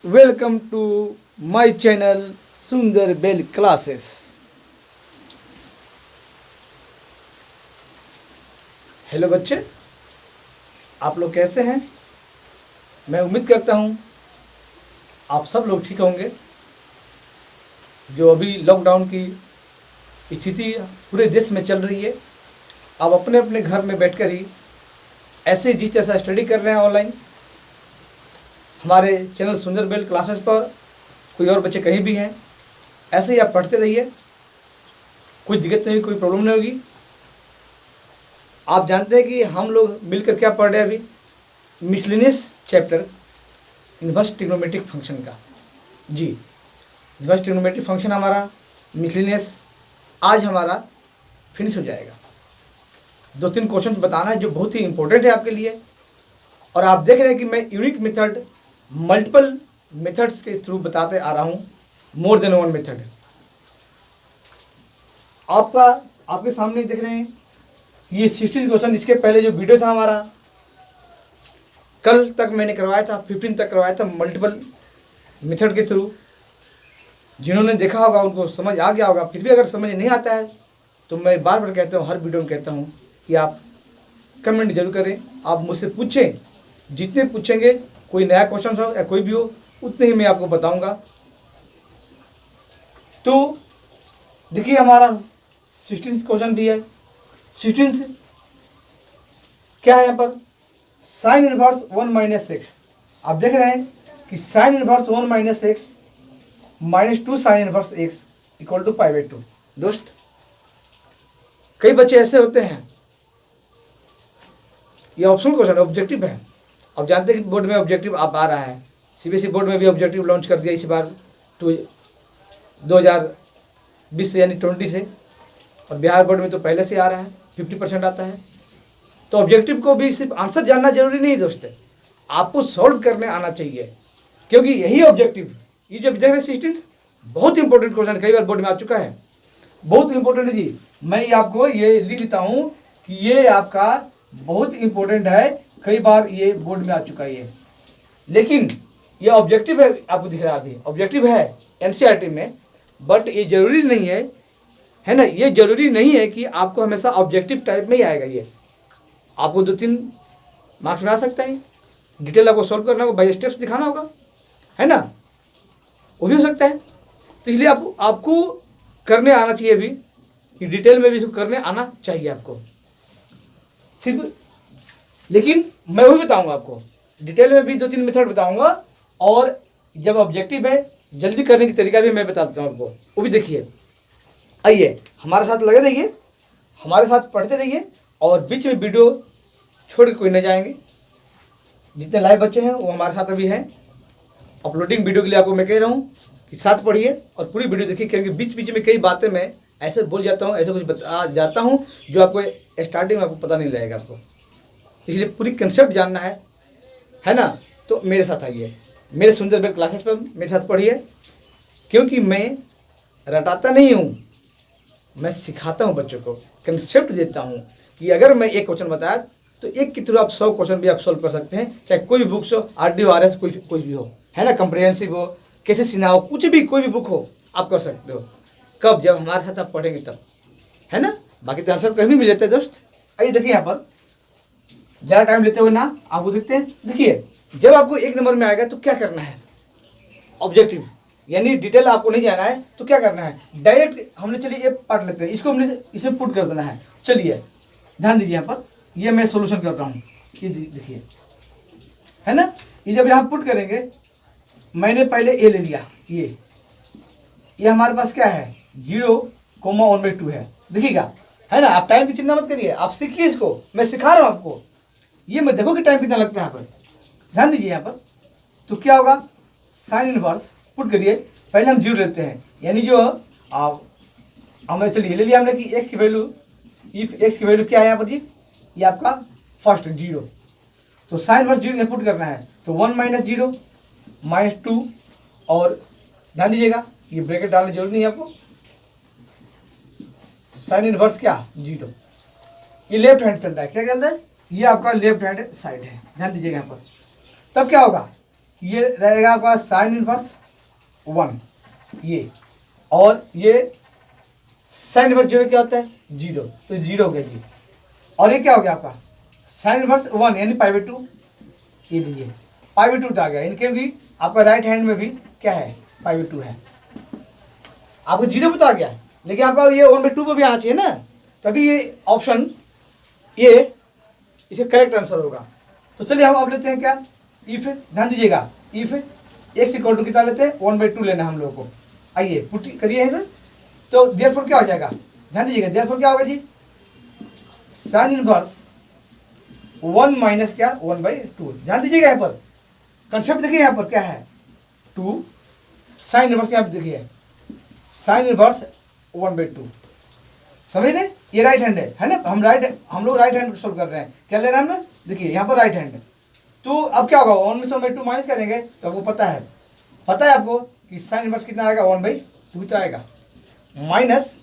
Welcome to my channel सुंदर bell classes. Hello बच्चे, आप लोग कैसे हैं? मैं उम्मीद करता हूं आप सब लोग ठीक होंगे। जो अभी लॉकडाउन की स्थिति पूरे देश में चल रही है, आप अपने अपने घर में बैठकर ही ऐसे जिस जैसा स्टडी कर रहे हैं ऑनलाइन, हमारे चैनल सुंदर बेल क्लासेस पर कोई और बच्चे कहीं भी हैं, ऐसे ही आप पढ़ते रहिए। कोई दिक्कत नहीं, कोई प्रॉब्लम नहीं होगी। आप जानते हैं कि हम लोग मिलकर क्या पढ़ रहे हैं अभी? Miscellaneous chapter inverse trigonometric function का। जी, इनवर्स ट्रिग्नोमेट्रिक फंक्शन हमारा मिसलिनियस आज हमारा फिनिश हो जाएगा। 2-3 क्वेश्चन बताना है जो बहुत ही इंपॉर्टेंट है आपके लिए। और आप देख रहे हैं कि मैं यूनिक मेथड मल्टीपल मेथड्स के थ्रू बताते आ रहा हूँ, मोर देन वन मेथड। आपके सामने देख रहे हैं ये 60 क्वेश्चन। इसके पहले जो वीडियो था हमारा, कल तक मैंने करवाया था, 15 तक करवाया था मल्टीपल मेथड के थ्रू। जिन्होंने देखा होगा उनको समझ आ गया होगा। फिर भी अगर समझ नहीं आता है तो मैं बार बार कहता हूँ, हर वीडियो में कहता हूँ कि आप कमेंट जरूर करें, आप मुझसे पूछें। जितने पूछेंगे, कोई नया क्वेश्चन हो या कोई भी हो, उतने ही मैं आपको बताऊंगा। तो देखिए, हमारा 16 क्वेश्चन भी है। 16 क्या है यहाँ पर? Sine inverse 1 - x। आप देख रहे हैं कि sine inverse 1 - x -2 sine inverse x equal to π/2। दोस्त, कई बच्चे ऐसे होते हैं, ये ऑप्शनल क्वेश्चन ऑब्जेक्टिव है। अब जानते हैं कि बोर्ड में ऑब्जेक्टिव आप आ रहा है। सीबीएसई बोर्ड में भी ऑब्जेक्टिव लॉन्च कर दिया इस बार 2020 से, यानी 20 से। और बिहार बोर्ड में तो पहले से आ रहा है, 50% आता है। तो ऑब्जेक्टिव को भी सिर्फ आंसर जानना जरूरी नहीं दोस्त, आपको सॉल्व करने आना चाहिए, क्योंकि यही ऑब्जेक्टिव, ये जो देख रहे हैं 16 बहुत इंपॉर्टेंट क्वेश्चन, कई बार बोर्ड में आ चुका है, बहुत इंपॉर्टेंट है जी। मैं आपको ये लिख देता हूँ कि ये आपका बहुत इंपॉर्टेंट है, कई बार ये बोर्ड में आ चुका है। लेकिन ये ऑब्जेक्टिव है, आपको दिख रहा है अभी ऑब्जेक्टिव है एनसीईआरटी में, बट ये जरूरी नहीं है ना। ये जरूरी नहीं है कि आपको हमेशा ऑब्जेक्टिव टाइप में ही आएगा। ये आपको 2-3 मार्क्स में आ सकता है। डिटेल आपको सॉल्व करना होगा, बाय स्टेप्स दिखाना होगा, है ना, वो भी हो सकता है। तो इसलिए आपको करने आना चाहिए अभी, कि डिटेल में भी इसको करने आना चाहिए आपको सिर्फ। लेकिन मैं वही बताऊंगा आपको, डिटेल में भी 2-3 मेथड बताऊंगा, और जब ऑब्जेक्टिव है जल्दी करने की तरीका भी मैं बता देता हूँ आपको, वो भी देखिए। आइए हमारे साथ लगे रहिए, हमारे साथ पढ़ते रहिए, और बीच में वीडियो छोड़ के कोई नहीं जाएंगे। जितने लाइव बच्चे हैं वो हमारे साथ अभी हैं। अपलोडिंग वीडियो के लिए आपको मैं कह रहा हूँ कि साथ पढ़िए और पूरी वीडियो देखिए, क्योंकि बीच बीच में कई बातें मैं ऐसे बोल जाता हूँ, ऐसे कुछ बता जाता हूँ जो आपको स्टार्टिंग में आपको पता नहीं लगेगा आपको। इसलिए पूरी कंसेप्ट जानना है ना, तो मेरे साथ आइए, मेरे सुंदर बेल क्लासेस पर मेरे साथ पढ़िए। क्योंकि मैं रटाता नहीं हूँ, मैं सिखाता हूँ बच्चों को, कंसेप्ट देता हूँ कि अगर मैं एक क्वेश्चन बताया तो एक के थ्रू आप 100 क्वेश्चन भी आप सॉल्व कर सकते हैं, चाहे कोई भी बुक्स हो, RD RS कोई भी हो, है ना, कंप्रिहेंसिव हो, कैसे सीना हो, कुछ भी, कोई भी बुक हो आप कर सकते हो। कब? जब हमारे साथ आप पढ़ेंगे तब, है ना। बाकी तो आंसर कहीं भी मिल जाता है दोस्त। आइए देखिए, यहाँ पर ज़्यादा टाइम लेते हुए ना आपको देखते हैं। देखिए, जब आपको 1 नंबर में आएगा तो क्या करना है? ऑब्जेक्टिव यानी डिटेल आपको नहीं जाना है तो क्या करना है? डायरेक्ट हमने, चलिए ये पार्ट लेते हैं, इसको हमने इसमें पुट कर देना है। चलिए ध्यान दीजिए, यहाँ पर ये मैं सोल्यूशन कर रहा हूँ, ये देखिए, है ना। ये जब यहाँ पुट करेंगे, मैंने पहले ए ले लिया, ये हमारे पास क्या है? 0,1/2 है, देखिएगा, है ना। आप टाइम की चिंता मत करिए, आप सीखिए इसको, मैं सिखा रहा हूँ आपको। ये मैं देखो कि टाइम कितना लगता है यहाँ पर, ध्यान दीजिए यहाँ पर। तो क्या होगा? साइन इनवर्स पुट करिए, पहले हम 0 लेते हैं, यानी जो हमें, चलिए ले लिया हमने कि x की वैल्यू, इफ x की वैल्यू क्या है यहाँ पर जी? ये आपका फर्स्ट 0, तो साइन इनवर्स 0 यहाँ पुट करना है, तो 1 - 0 -2, और ध्यान दीजिएगा ये ब्रैकेट डालने जरूरी नहीं है आपको। साइन इनवर्स क्या? 0। ये लेफ्ट हैंड चलता है, क्या चलता है? ये आपका लेफ्ट हैंड साइड है, ध्यान दीजिएगा यहाँ पर। तब क्या होगा? ये रहेगा आपका साइन इनवर्स 1 ये, और ये साइन इनवर्स 0 क्या होता है 0, तो 0 हो गया जी। और ये क्या हो गया आपका साइन इनवर्स 1 यानी π/2, ये लीजिए π/2 आ गया। इनके भी आपका राइट हैंड में भी क्या है π/2 है। आपको 0 पे तो आ गया, लेकिन आपका ये 1/2 पे भी आना चाहिए ना, तभी ये ऑप्शन ये इसका करेक्ट आंसर होगा। तो चलिए हम अब लेते हैं क्या इफ, ध्यान दीजिएगा इफ x इक्वल टू कितना लेते हैं 1/2 लेना हम लोगों को। आइए पुट करिए इसमें, तो देयरफॉर क्या हो जाएगा, ध्यान दीजिएगा देयरफॉर क्या होगा जी साइन इनवर्स 1 माइनस क्या 1/2। ध्यान दीजिएगा यहाँ पर कंसेप्ट देखिए, यहाँ पर क्या है 2 साइन इनवर्स, यहाँ पे देखिए साइन इनवर्स 1/2, समझ रहे, ये राइट हैंड है ना, हम लोग राइट हैंड सोल्व कर रहे हैं। क्या ले रहे हैं हमने, देखिए यहाँ पर राइट हैंड। तो अब क्या होगा 1 में से 1/2 माइनस करेंगे, तो आपको पता है आपको कि साइन इनवर्स कितना आएगा 1/2 तो आएगा, माइनस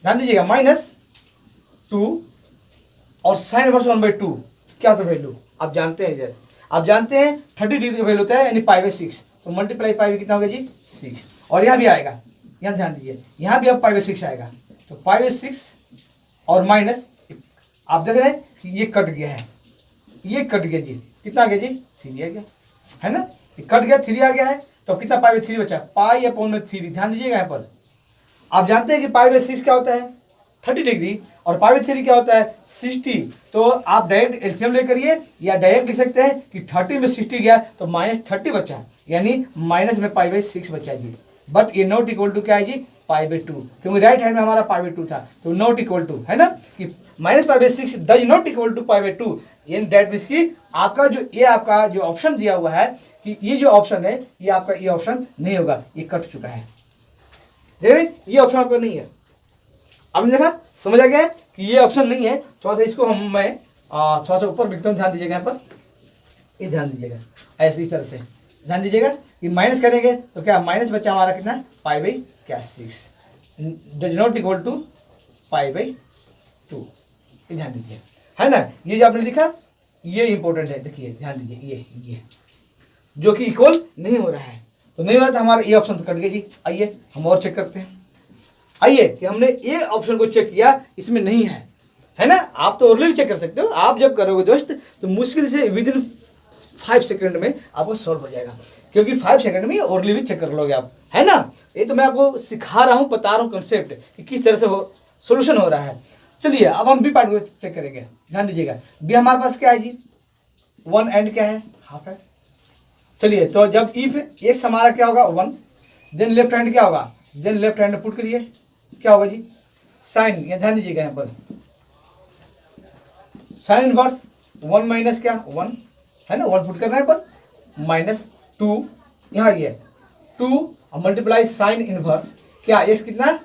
ध्यान दीजिएगा -2 और साइन इनवर्स 1/2 क्या होता है वैल्यू आप जानते हैं, जैसे आप जानते हैं 30 डिग्री का वैल्यू होता है यानी π/6, तो मल्टीप्लाई पाई कितना होगा जी 6, और यहाँ भी आएगा, यहाँ ध्यान दीजिए यहाँ भी अब π/6 आएगा, तो π/6 और माइनस आप देख रहे हैं कि ये कट गया है, ये कट गया जी, कितना आ गया जी 3 आ गया है ना, ये कट गया 3 आ गया है, तो कितना π/3 बचा π/3। ध्यान दीजिएगा यहाँ पर आप जानते हैं कि π/6 क्या होता है 30 डिग्री और π/3 क्या होता है 60, तो आप डायरेक्ट एलसीएम ले करिए या डायरेक्ट लिख सकते हैं कि 30 में 60 गया तो -30 बचा, यानी माइनस में π/6 बचा जी। बट ये नॉट इक्वल टू क्या है जी π/2, क्योंकि राइट हैंड में हमारा π/2 था, तो नॉट इक्वल टू है ना कि -π/6 डज नॉट इक्वल टू π/2, यानी दैट मीन्स कि आपका जो ऑप्शन दिया हुआ है कि ये जो ऑप्शन है ये आपका ये ऑप्शन नहीं होगा, ये कट चुका है, देखिए ये ऑप्शन आपका नहीं है। आपने देखा समझ आ गया है कि ये ऑप्शन नहीं है। थोड़ा सा इसको मैं थोड़ा सा ऊपर लिखता हूँ, ध्यान दीजिएगा यहाँ पर, ये ध्यान दीजिएगा ऐसे इस तरह से ध्यान दीजिएगा कि माइनस करेंगे तो क्या माइनस बच्चा हमारा कितना π/6 डज नॉट इक्वल टू π/2, ये ध्यान दीजिए है ना। ये जो आपने लिखा ये इंपॉर्टेंट है, देखिए ध्यान दीजिए ये जो कि इक्वल नहीं हो रहा है, तो नहीं हो रहा था हमारा ये ऑप्शन तो कट गया जी। आइए हम और चेक करते हैं, आइए कि हमने ये ऑप्शन को चेक किया इसमें नहीं है ना। आप तो और भी चेक कर सकते हो, आप जब करोगे दोस्त तो मुश्किल से विदिन 5 सेकंड में आपको सॉल्व हो जाएगा, क्योंकि 5 सेकंड में और भी चेक कर लोगे आप, है ना। ये तो मैं आपको सिखा रहा हूँ, बता रहा हूँ कंसेप्ट कि किस तरह से सोल्यूशन हो रहा है। चलिए अब हम बी पार्ट को चेक करेंगे, ध्यान दीजिएगा बी हमारे पास क्या है जी 1 एंड क्या है हाफ है। चलिए तो जब इफ एक्स हमारा क्या होगा 1, देन लेफ्ट हैंड क्या होगा, देन लेफ्ट हैंड पुट करिए क्या होगा जी साइन, ये ध्यान दीजिएगा यहाँ पर साइन इनवर्स 1 माइनस क्या 1 है ना, 1 पुट करना है पर -2 यहाँ ये 2 और मल्टीप्लाई साइन इनवर्स क्या एक्स कितना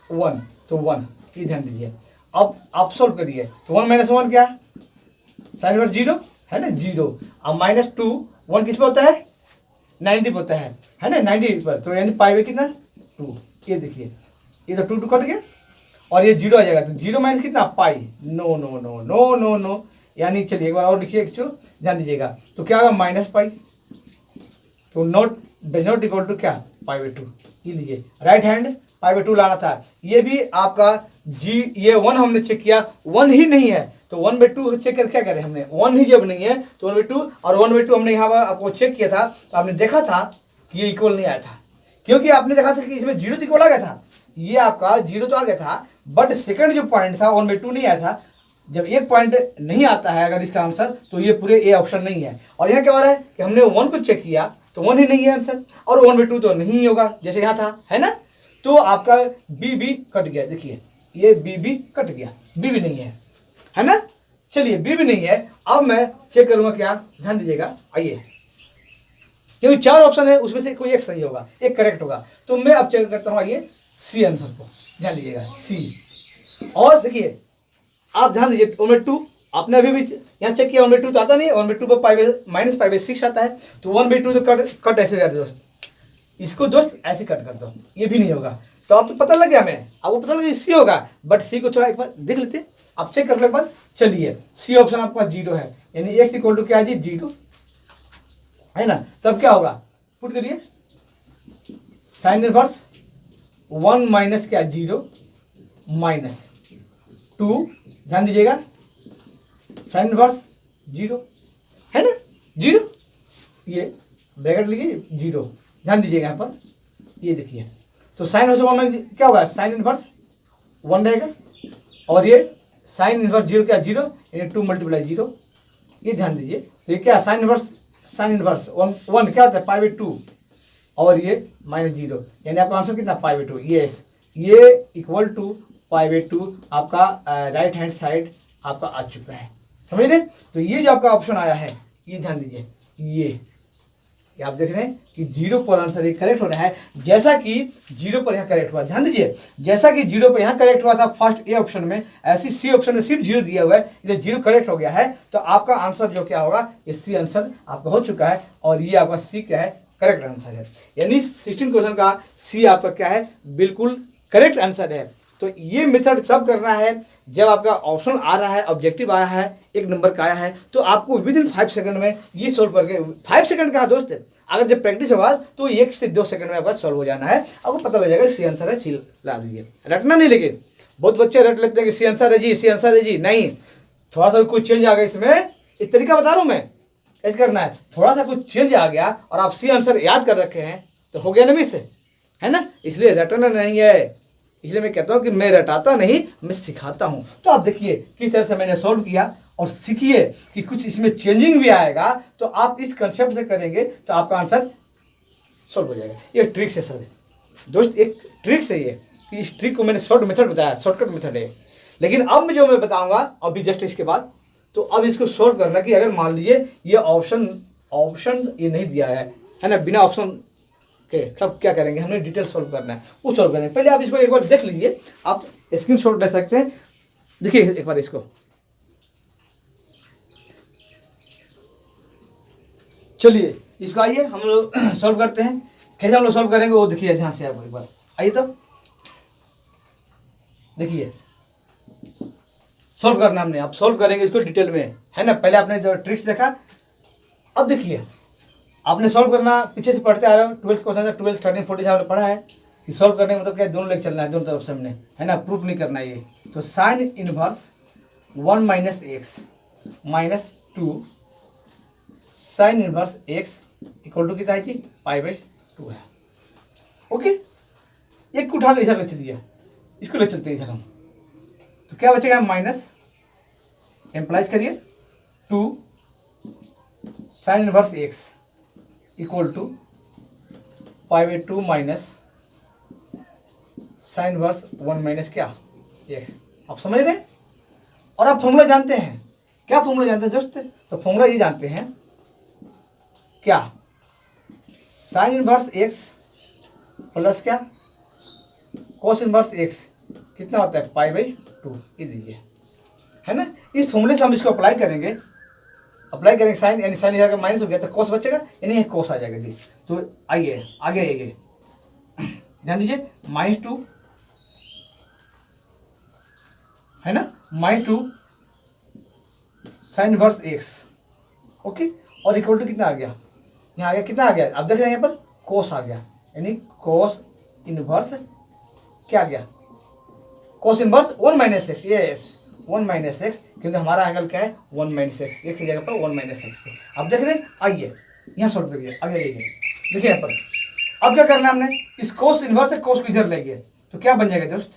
1, तो 1 ये ध्यान दीजिए। अब आप सोल्व करिए तो 1 - 1 क्या साइन इनवर्स 0 है ना 0, अब -2 1 किस पे होता है 90 पे होता है ना 90 पर, तो यानी पाई कितना 2, ये देखिए ये तो 2 कट गया और ये 0 आ जाएगा, तो 0 माइनस कितना pi, no no no no no no, यानी चलिए एक बार और लिखिए ध्यान दीजिएगा, तो क्या होगा -पाई, तो not does not equal to क्या π/2, ये लीजिए राइट हैंड π/2 लाना था। ये भी आपका जी ये 1 हमने चेक किया 1 ही नहीं है, तो 1/2 चेक कर क्या करें हमने 1 ही जब नहीं है तो 1/2 और 1/2 हमने यहाँ पर आपको चेक किया था, तो आपने देखा था कि ये इक्वल नहीं आया था, क्योंकि आपने देखा था कि इसमें 0 तो इक्वल आ गया था, ये आपका 0 तो आ गया था, बट सेकंड जो पॉइंट था 1/2 नहीं आया था। जब एक पॉइंट नहीं आता है अगर इसका आंसर, तो ये पूरे ए ऑप्शन नहीं है। और यहाँ क्या हो रहा है कि हमने 1 को चेक किया तो 1 ही नहीं है आंसर, और 1/2 तो नहीं ही होगा जैसे यहाँ था, है ना। तो आपका बी भी कट गया, देखिए ये बी भी कट गया, बी भी नहीं है ना। चलिए बी भी नहीं है, अब मैं चेक करूँगा क्या, ध्यान दीजिएगा आइए, क्योंकि 4 ऑप्शन है उसमें से कोई एक सही होगा एक करेक्ट होगा, तो मैं अब चेक करता हूँ आइए सी आंसर को, ध्यान दीजिएगा सी। और देखिए आप ध्यान दीजिए 1/2 आपने अभी भी यहाँ चेक किया 1/2 तो आता नहीं, 1/2 पर -π/6 आता है, तो 1/2 तो कट ऐसे जाते दोस्त, इसको दोस्त ऐसे कट कर दो, ये भी नहीं होगा। तो आप तो पता लग गया हमें, आपको पता लगा सी होगा, बट सी को थोड़ा एक बार देख लेते हैं, आप चेक कर लो एक बार। चलिए सी ऑप्शन आपका 0 है, यानी x इक्वल टू क्या है जी 0, है ना। तब क्या होगा, पुट करिए साइन इनवर्स 1 माइनस क्या 0 माइनस 2, ध्यान दीजिएगा साइन इनवर्स 0 है ना, 0, ये ब्रैकेट लीजिए 0, ध्यान दीजिएगा यहाँ पर, ये देखिए तो साइन इनवर्स 1 माइनस क्या होगा, साइन इनवर्स 1 रहेगा और ये साइन इनवर्स 0 क्या 0 यानी 2 मल्टीप्लाई 0, ये ध्यान दीजिए। तो ये क्या साइन इनवर्स 1 क्या होता है π/2 और ये -0 यानी आपका आंसर कितना π/2, ये इक्वल टू π/2 आपका राइट हैंड साइड आपका आ चुका है, समझ रहे। तो ये जो आपका ऑप्शन आया है ये ध्यान दीजिए, ये आप देख रहे हैं कि 0 पर आंसर ये करेक्ट हो रहा है, जैसा कि 0 पर यहाँ करेक्ट हुआ, ध्यान दीजिए जैसा कि 0 पर यहाँ करेक्ट हुआ था फर्स्ट ए ऑप्शन में, ऐसी सी ऑप्शन में सिर्फ 0 दिया हुआ है, इसलिए 0 करेक्ट हो गया है। तो आपका आंसर जो क्या होगा, ये सी आंसर आपका हो चुका है और ये आपका सी क्या है, करेक्ट आंसर है। यानी 16 क्वेश्चन का सी आपका क्या है, बिल्कुल करेक्ट आंसर है। तो ये मेथड तब करना है जब आपका ऑप्शन आ रहा है, ऑब्जेक्टिव आया है, 1 नंबर का आया है, तो आपको विद इन 5 सेकंड में ये सोल्व करके, 5 सेकंड का दोस्त है, अगर जब प्रैक्टिस होगा तो 1 से 2 सेकंड में आपका सॉल्व हो जाना है, आपको पता लग जाएगा सी आंसर है, चिल ला दीजिए, रटना नहीं। लेकिन बहुत बच्चे रट लेते हैं कि सी आंसर है जी, सी आंसर है जी, नहीं, थोड़ा सा कुछ चेंज आ गया इसमें, एक तरीका बता रहा हूँ मैं कैसे करना है, थोड़ा सा कुछ चेंज आ गया और आप सी आंसर याद कर रखे हैं तो हो गया ना मिस, है ना। इसलिए रटना नहीं है, इसलिए मैं कहता हूँ कि मैं रटाता नहीं, मैं सिखाता हूँ। तो आप देखिए किस तरह से मैंने सॉल्व किया और सीखिए कि कुछ इसमें चेंजिंग भी आएगा, तो आप इस कंसेप्ट से करेंगे तो आपका आंसर सॉल्व हो जाएगा। ये ट्रिक है सर दोस्त, एक ट्रिक से ये कि इस ट्रिक को मैंने शॉर्ट मेथड बताया, शॉर्टकट मेथड है। लेकिन अब मैं जो मैं बताऊँगा अभी जस्ट इसके बाद, तो अब इसको सॉल्व करना कि अगर मान लीजिए ये ऑप्शन ये नहीं दिया है ना, बिना ऑप्शन के तब क्या करेंगे, हमने डिटेल सॉल्व करना है, वो सॉल्व करेंगे। पहले आप इसको एक बार देख लीजिए, आप स्क्रीनशॉट ले सकते हैं, देखिए एक बार इसको, चलिए इसको आइए हम लोग सॉल्व करते हैं। कैसे हम लोग सॉल्व करेंगे वो देखिए, यहाँ से आप एक बार आइए, तो देखिए सॉल्व करना हमने, आप सॉल्व करेंगे इसको डिटेल में, है ना। पहले आपने जो ट्रिक्स देखा, अब देखिए आपने सॉल्व करना पीछे से पढ़ते आ रहे हो, 12th क्वेश्चन 12, 13, 14 आपने पढ़ा है कि सॉल्व करने में मतलब क्या, दोनों लेके चलना है, दोनों तरफ से हमने, है ना, प्रूफ नहीं करना है ये। तो sine inverse 1 minus x minus 2 sine inverse x equal to कितना है जी, π/2 है। ओके, एक को उठा कर इधर ले चल दिया, इसको ले चलते हैं इधर हम, तो क्या बचेगा, माइनस एम्प्लाइज करिए 2 sine inverse x equal to π/2 minus sine inverse 1 minus क्या एक्स। आप समझ रहे हैं। और आप फॉर्मूला जानते हैं, क्या फॉर्मूला जानते हैं दोस्त, तो फॉर्मूला ये जानते हैं क्या, साइन इनवर्स एक्स प्लस क्या कोस इनवर्स एक्स कितना होता है, π/2, ये दीजिए, है ना। इस फॉर्मूले से हम इसको अप्लाई करेंगे साइन, यानी साइन इधर का माइनस हो गया तो कोस बचेगा, यानी कोस आ जाएगा जी। तो आइए आगे आइए, ध्यान दीजिए, -2 है ना, -2 साइन इनवर्स एक्स, ओके, और इक्वल टू कितना आ गया, यहाँ आ गया, कितना आ गया, आप देख रहे हैं यहाँ पर कोस आ गया, यानी कोस इनवर्स क्या आ गया, cos inverse 1 minus x, yes 1 minus x, क्योंकि हमारा एंगल क्या है 1 माइनस एक्स, एक की जगह पर 1 माइनस एक्स। आप देख रहे हैं, आइए यहाँ सॉल्व करिए, आगे आइए, देखिए यहाँ पर अब क्या करना है हमने, इस कोस इनवर्स से कोस को इधर ले गए तो क्या बन जाएगा दोस्त,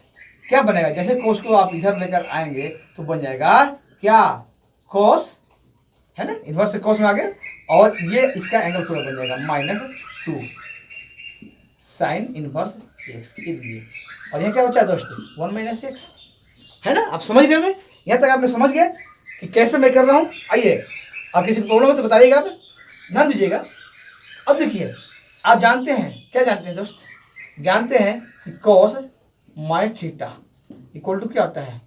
क्या बनेगा, जैसे कोस को आप इधर लेकर आएंगे तो बन जाएगा क्या, कोस, है ना, इनवर्स से कोस में आ गया और ये इसका एंगल पूरा बन जाएगा -2 साइन इनवर्स एक्स, ये और यहाँ क्या बचा दोस्त 1 माइनस एक्स, है ना। आप समझ रहे होंगे, यहाँ तक आपने समझ गए कि कैसे मैं कर रहा हूँ। आइए, आप किसी को प्रॉब्लम हो तो बताइएगा, आप ध्यान दीजिएगा। अब देखिए, आप जानते हैं, क्या जानते हैं दोस्त, जानते हैं कि cos minus theta equal to क्या होता है,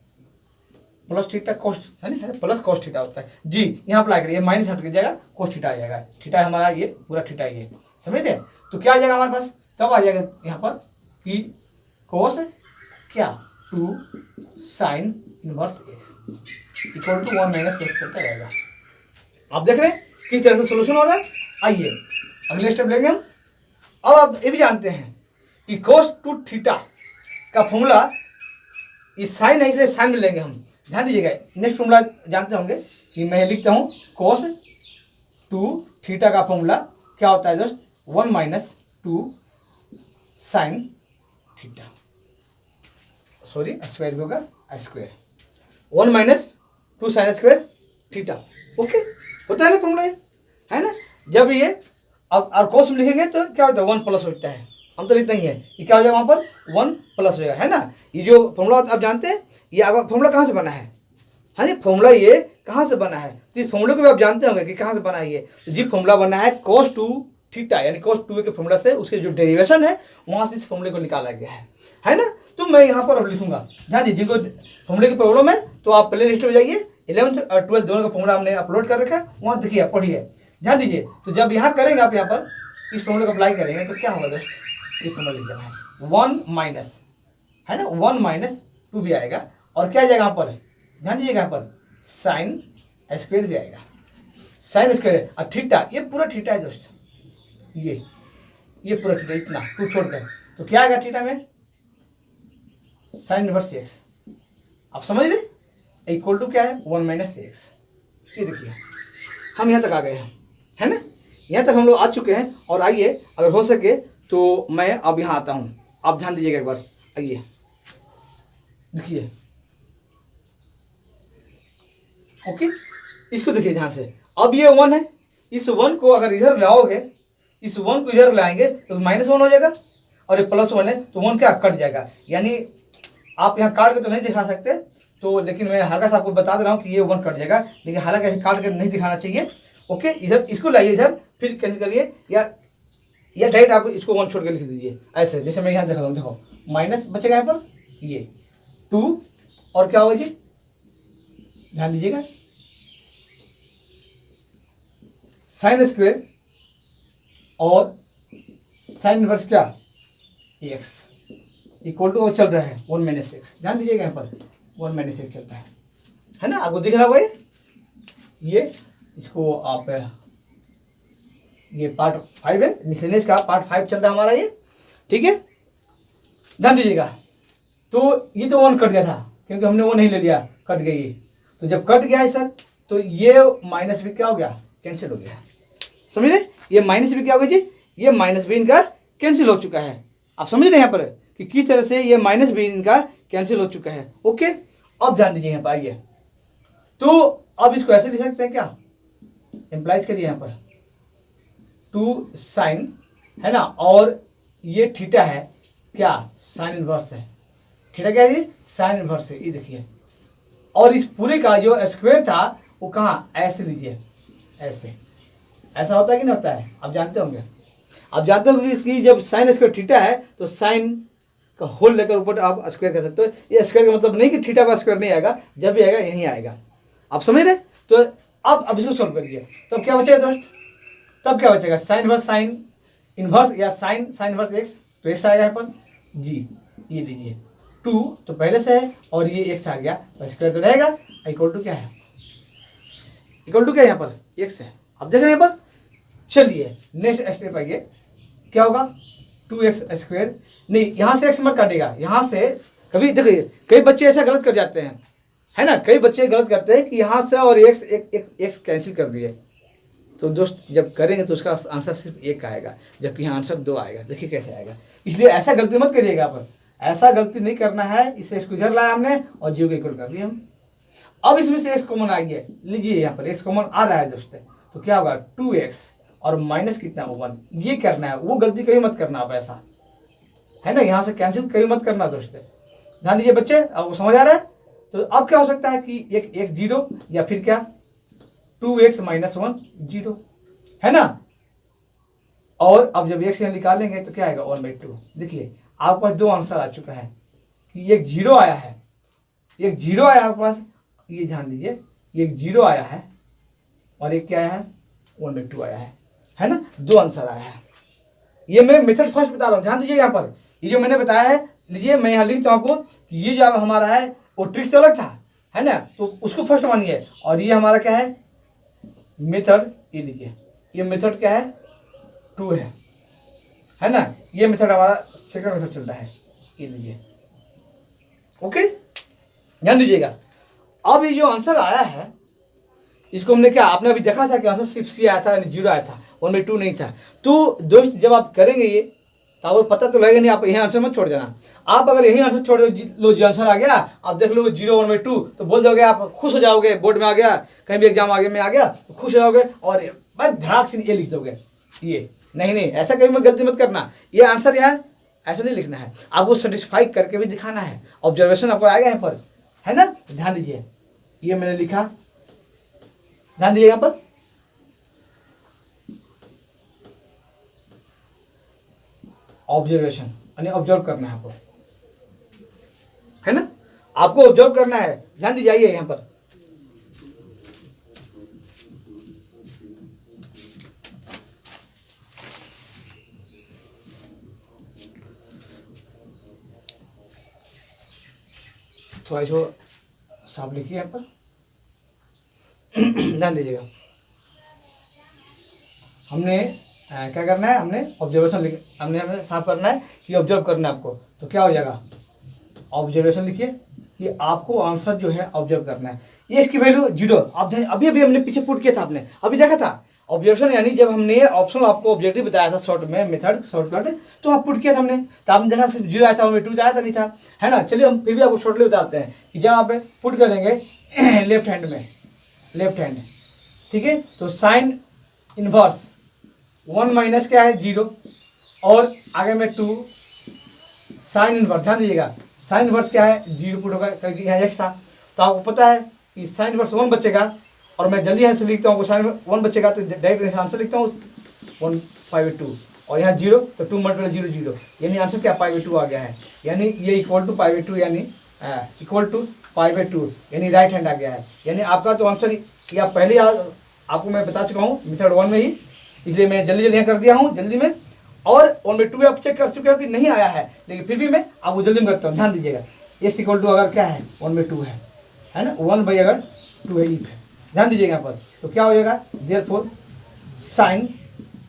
प्लस थीटा कोस, है ना, प्लस कोस थीटा होता है जी। यहाँ अप्लाई करिए, माइनस हट के जाएगा, कोस थीटा आ जाएगा, थीटा हमारा ये पूरा थीटा ये, समझ रहे। तो क्या आ जाएगा हमारे पास, तब आ जाएगा यहाँ पर कि कोस क्या 2 sine inverse x equal to 1 minus x चलता रहेगा। आप देख रहे हैं किस तरह से सोल्यूशन हो रहा है। आइए अगले स्टेप लेंगे हम। अब आप ये भी जानते हैं कि cos टू थीटा का फॉर्मूला इस साइन है, इसलिए साइन में लेंगे हम। ध्यान दीजिएगा, नेक्स्ट फॉर्मूला जानते होंगे कि मैं लिखता हूँ cos टू थीटा का फॉर्मूला क्या होता है दोस्त, 1 minus 2 sine theta, sorry square भी होगा, square 1 minus 2 sine square theta. Okay, होता है ना फॉर्मूला ये, है ना। जब ये अब और कोस में लिखेंगे तो क्या होता है, 1 प्लस होता है, अंतर इतना ही है कि क्या हो जाएगा वहाँ पर 1 प्लस हो जाएगा, है ना। ये जो फॉर्मूला आप जानते हैं, ये आपका फॉर्मूला कहाँ से बना है, हाँ जी, फॉर्मूला ये कहाँ से बना है, तो इस फॉर्मूले को भी आप जानते होंगे कि कहाँ से बना है ये। तो जी फॉर्मूला बना है cos टू थीटा, यानी cos 2 के फॉर्मूला से उसके जो डेरिवेशन है वहाँ से इस फॉर्मूले को निकाला गया है ना। तो मैं यहाँ पर अब लिखूंगा, ध्यान दीजिए, जिनको फॉर्मूले की प्रॉब्लम है तो आप प्ले लिस्ट में जाइए, 11th और 12th दोनों का फॉर्मूला हमने अपलोड कर रखा है, वहाँ देखिए पढ़िए, ध्यान दीजिए। तो जब यहाँ करेंगे आप यहाँ पर इस फॉर्मूले को अप्लाई करेंगे तो क्या होगा दोस्त, ये फॉर्मूला लिख देना है 1 माइनस, है ना, 1 माइनस 2 भी आएगा, और क्या आ जाएगा यहाँ पर, ध्यान दीजिएगा यहाँ पर साइन स्क्वायर भी आएगा, साइन स्क्वायर। और थीटा, ये पूरा थीटा है दोस्त, ये पूरा थीटा इतना 2 छोड़कर, तो क्या आएगा थीटा में, साइन इनवर्स एक्स। आप समझ रहे, इक्वल टू क्या है, 1 माइनस एक्स। ये देखिए हम यहाँ तक आ गए हैं, है ना, यहाँ तक हम लोग आ चुके हैं। और आइए अगर हो सके तो मैं अब यहाँ आता हूँ, आप ध्यान दीजिएगा एक बार, आइए देखिए, ओके, इसको देखिए ध्यान से। अब ये 1 है, इस 1 को अगर इधर लाओगे, इस 1 को इधर लाएंगे तो -1 हो जाएगा, और ये +1 है तो 1 क्या कट जाएगा। यानी आप यहाँ काट के तो नहीं दिखा सकते, तो लेकिन मैं हल्का सा आपको बता दे रहा हूँ कि ये 1 कट जाएगा, लेकिन हालांकि ऐसे काट कर नहीं दिखाना चाहिए। ओके, इधर इसको लाइए, इधर फिर कैंसिल करिए, या डायरेक्ट आप इसको 1 छोड़ के लिख दीजिए, ऐसे जैसे मैं यहाँ दिखा रहा हूँ। देखो माइनस बचेगा यहाँ पर, ये 2, और क्या होगा जी, ध्यान दीजिएगा, साइन स्क्वायर और साइन इनवर्स क्या, एक्स इक्वल टू चल रहा है 1 माइनस एक्स। ध्यान दीजिएगा यहाँ पर 1 माइनस एक्स चलता है ना, आपको दिख रहा होगा ये इसको आप, ये पार्ट 5 है, मिसलेनियस का पार्ट 5 चल रहा है हमारा ये, ठीक है। ध्यान दीजिएगा, तो ये तो 1 कट गया था क्योंकि हमने वो नहीं ले लिया, कट गई। तो जब कट गया है सर, तो ये माइनस भी क्या हो गया, कैंसिल हो गया, समझ रहे, ये माइनस भी क्या हो गया जी, ये माइनस भी इनका कैंसिल हो चुका है। आप समझ रहे हैं यहाँ पर कि किस तरह से ये माइनस भी इनका कैंसिल हो चुका है। ओके, अब ध्यान दीजिए यहाँ पर, आइए, तो अब इसको ऐसे लिख सकते हैं क्या, एम्प्लाइज करिए यहाँ पर 2 साइन, है ना, और ये थीटा है क्या, साइन इनवर्स है, थीटा क्या है जी, साइन इनवर्स है, ये देखिए। और इस पूरे का जो स्क्वायर था वो कहाँ, ऐसे लीजिए, ऐसे, ऐसा होता है कि नहीं होता है, आप जानते होंगे। आप जानते होंगे कि जब साइन स्क्वायर थीटा है तो साइन का होल लेकर ऊपर आप स्क्वायर कर सकते हो। ये स्क्वायर का मतलब नहीं कि थीटा का स्क्वायर नहीं आएगा, जब भी आएगा यहीं आएगा, आप समझ रहे। तो अब इसको सॉल्व करिए, तब क्या बचेगा दोस्त, तब क्या बचेगा, साइन इनवर्स साइन इनवर्स या साइन इनवर्स एक्स, तो एक्स आएगा यहाँ पर जी, ये लीजिए 2 तो पहले से है, और ये एक्स आ गया तो स्क्वायर तो रहेगा, इक्वल टू क्या है, इक्वल टू क्या है यहाँ पर, एक्स है। अब देख रहे हैं यहाँ पर, चलिए नेक्स्ट स्टेप आइए, क्या होगा 2x स्क्वायर, नहीं यहाँ से x मत काटेगा, यहाँ से कभी देखिए कई बच्चे ऐसा गलत कर जाते हैं, है ना, कई बच्चे गलत करते हैं कि यहाँ से और x कैंसिल कर दिए। तो दोस्त जब करेंगे तो उसका आंसर सिर्फ 1 आएगा, जबकि यहाँ आंसर 2 आएगा, देखिए कैसे आएगा। इसलिए ऐसा गलती मत करिएगा, आप ऐसा गलती नहीं करना है। इसे इसको इधर लाया हमने और 0 को इक्वल कर दिया हम। अब इसमें से x कॉमन आ गया, लीजिए यहाँ पर x कॉमन आ रहा है दोस्त, तो क्या होगा 2x और माइनस कितना 1, ये करना है, वो गलती कभी मत करना आप, ऐसा है ना, यहाँ से कैंसिल कभी मत करना दोस्त। ध्यान दीजिए बच्चे, अब वो समझ आ रहा है। तो अब क्या हो सकता है कि एक x 0 या फिर क्या 2x माइनस 1 0, है ना। और अब जब x यहाँ निकालेंगे तो क्या आएगा 1/2। देखिए आपके पास 2 आंसर आ चुका है कि एक 0 आया है, एक 0 आया आपके पास, ये ध्यान दीजिए, एक 0 आया है और एक क्या आया है 1/2 आया है ना, 2 आंसर आया है। ये मैं मेथड फर्स्ट बता रहा हूँ, ध्यान दीजिए यहाँ पर, ये जो मैंने बताया है, लीजिए मैं यहाँ लिखता हूँ आपको, ये जो हमारा है वो ट्रिक से अलग था, है ना, तो उसको फर्स्ट मानिए। और ये हमारा क्या है मेथड, ये लीजिए ये मेथड क्या है, 2 है ना। ये मेथड हमारा सेकंड मेथड चलता है, ये लीजिए। ओके, ध्यान दीजिएगा। अब ये जो आंसर आया है इसको हमने क्या, आपने अभी देखा था कि आंसर सिर्फ सी आया था, 0 आया था, 1/2 नहीं था। तो दोस्त जब आप करेंगे ये तो आपको पता तो लगेगा नहीं, आप यही आंसर मत छोड़ देना। आप अगर यही आंसर छोड़ लो, जो आंसर आ गया आप देख लो 0 1/2 तो बोल दोगे, आप खुश हो जाओगे, बोर्ड में आ गया, कहीं भी एग्जाम आगे में आ गया तो खुश हो जाओगे और बस धड़ाक से ये लिख दोगे। ये नहीं, ऐसा कहीं में गलती मत करना। ये आंसर यार ऐसा नहीं लिखना है, आपको सेटिस्फाई करके भी दिखाना है। ऑब्जर्वेशन आपको आएगा यहाँ पर, है ना। ध्यान दीजिए, ये मैंने लिखा, ध्यान दीजिए यहाँ पर। ऑब्जर्वेशन यानी ऑब्जर्व करना है आपको, है ना, आपको ऑब्जर्व करना है। ध्यान दीजिए यहाँ पर, थोड़ा इसको साफ लिखिए यहाँ पर। ध्यान दीजिएगा, हमने क्या करना है, हमने ऑब्जर्वेशन हमने साफ करना है कि ऑब्जर्व करना है आपको। तो क्या हो जाएगा, ऑब्जर्वेशन लिखिए कि आपको आंसर जो है ऑब्जर्व करना है। ये इसकी वैल्यू 0, आप अभी हमने पीछे पुट किया था, आपने अभी देखा था। ऑब्जर्वेशन यानी जब हमने ऑप्शन आपको ऑब्जेक्टिव बताया था शॉर्ट में, मेथड शॉर्टकट, तो आप पुट किया था हमने, तो आपने देखा सिर्फ 0 आया था, 1/2 आया था, नहीं था, है ना। चलिए हम फिर भी आपको शॉर्टली बताते हैं कि जब आप पुट करेंगे लेफ्ट हैंड में, लेफ्ट हैंड, ठीक है, तो साइन इनवर्स 1 माइनस क्या है 0 और आगे में 2 साइन इनवर्स। ध्यान दीजिएगा, साइन इनवर्स क्या है 0 पुट होगा, क्योंकि यहाँ x था, तो आपको पता है कि साइन इनवर्स 1 बचेगा। और मैं जल्दी यहाँ से लिखता हूँ, साइन 1 बचेगा तो डायरेक्ट आंसर लिखता हूँ 1/2 और यहाँ 0 तो 2 × 0 0, यानी आंसर क्या π/2 आ गया है। यानी ये इक्वल टू π/2 यानी इक्वल टू π/2 यानी राइट हैंड आ गया है। यानी आपका तो आंसर ये आप पहले आपको मैं बता चुका हूँ मेथड 1 में ही, इसलिए मैं जल्दी यहाँ कर दिया हूँ जल्दी में। और 1/2 आप चेक कर चुके हो कि नहीं आया है, लेकिन फिर भी मैं आपको जल्दी में करता हूँ। ध्यान दीजिएगा, x इक्वल टू अगर क्या है 1/2 है ना, 1 अगर 2 है, इफ है। ध्यान दीजिएगा यहाँ पर, तो क्या हो जाएगा, therefore sign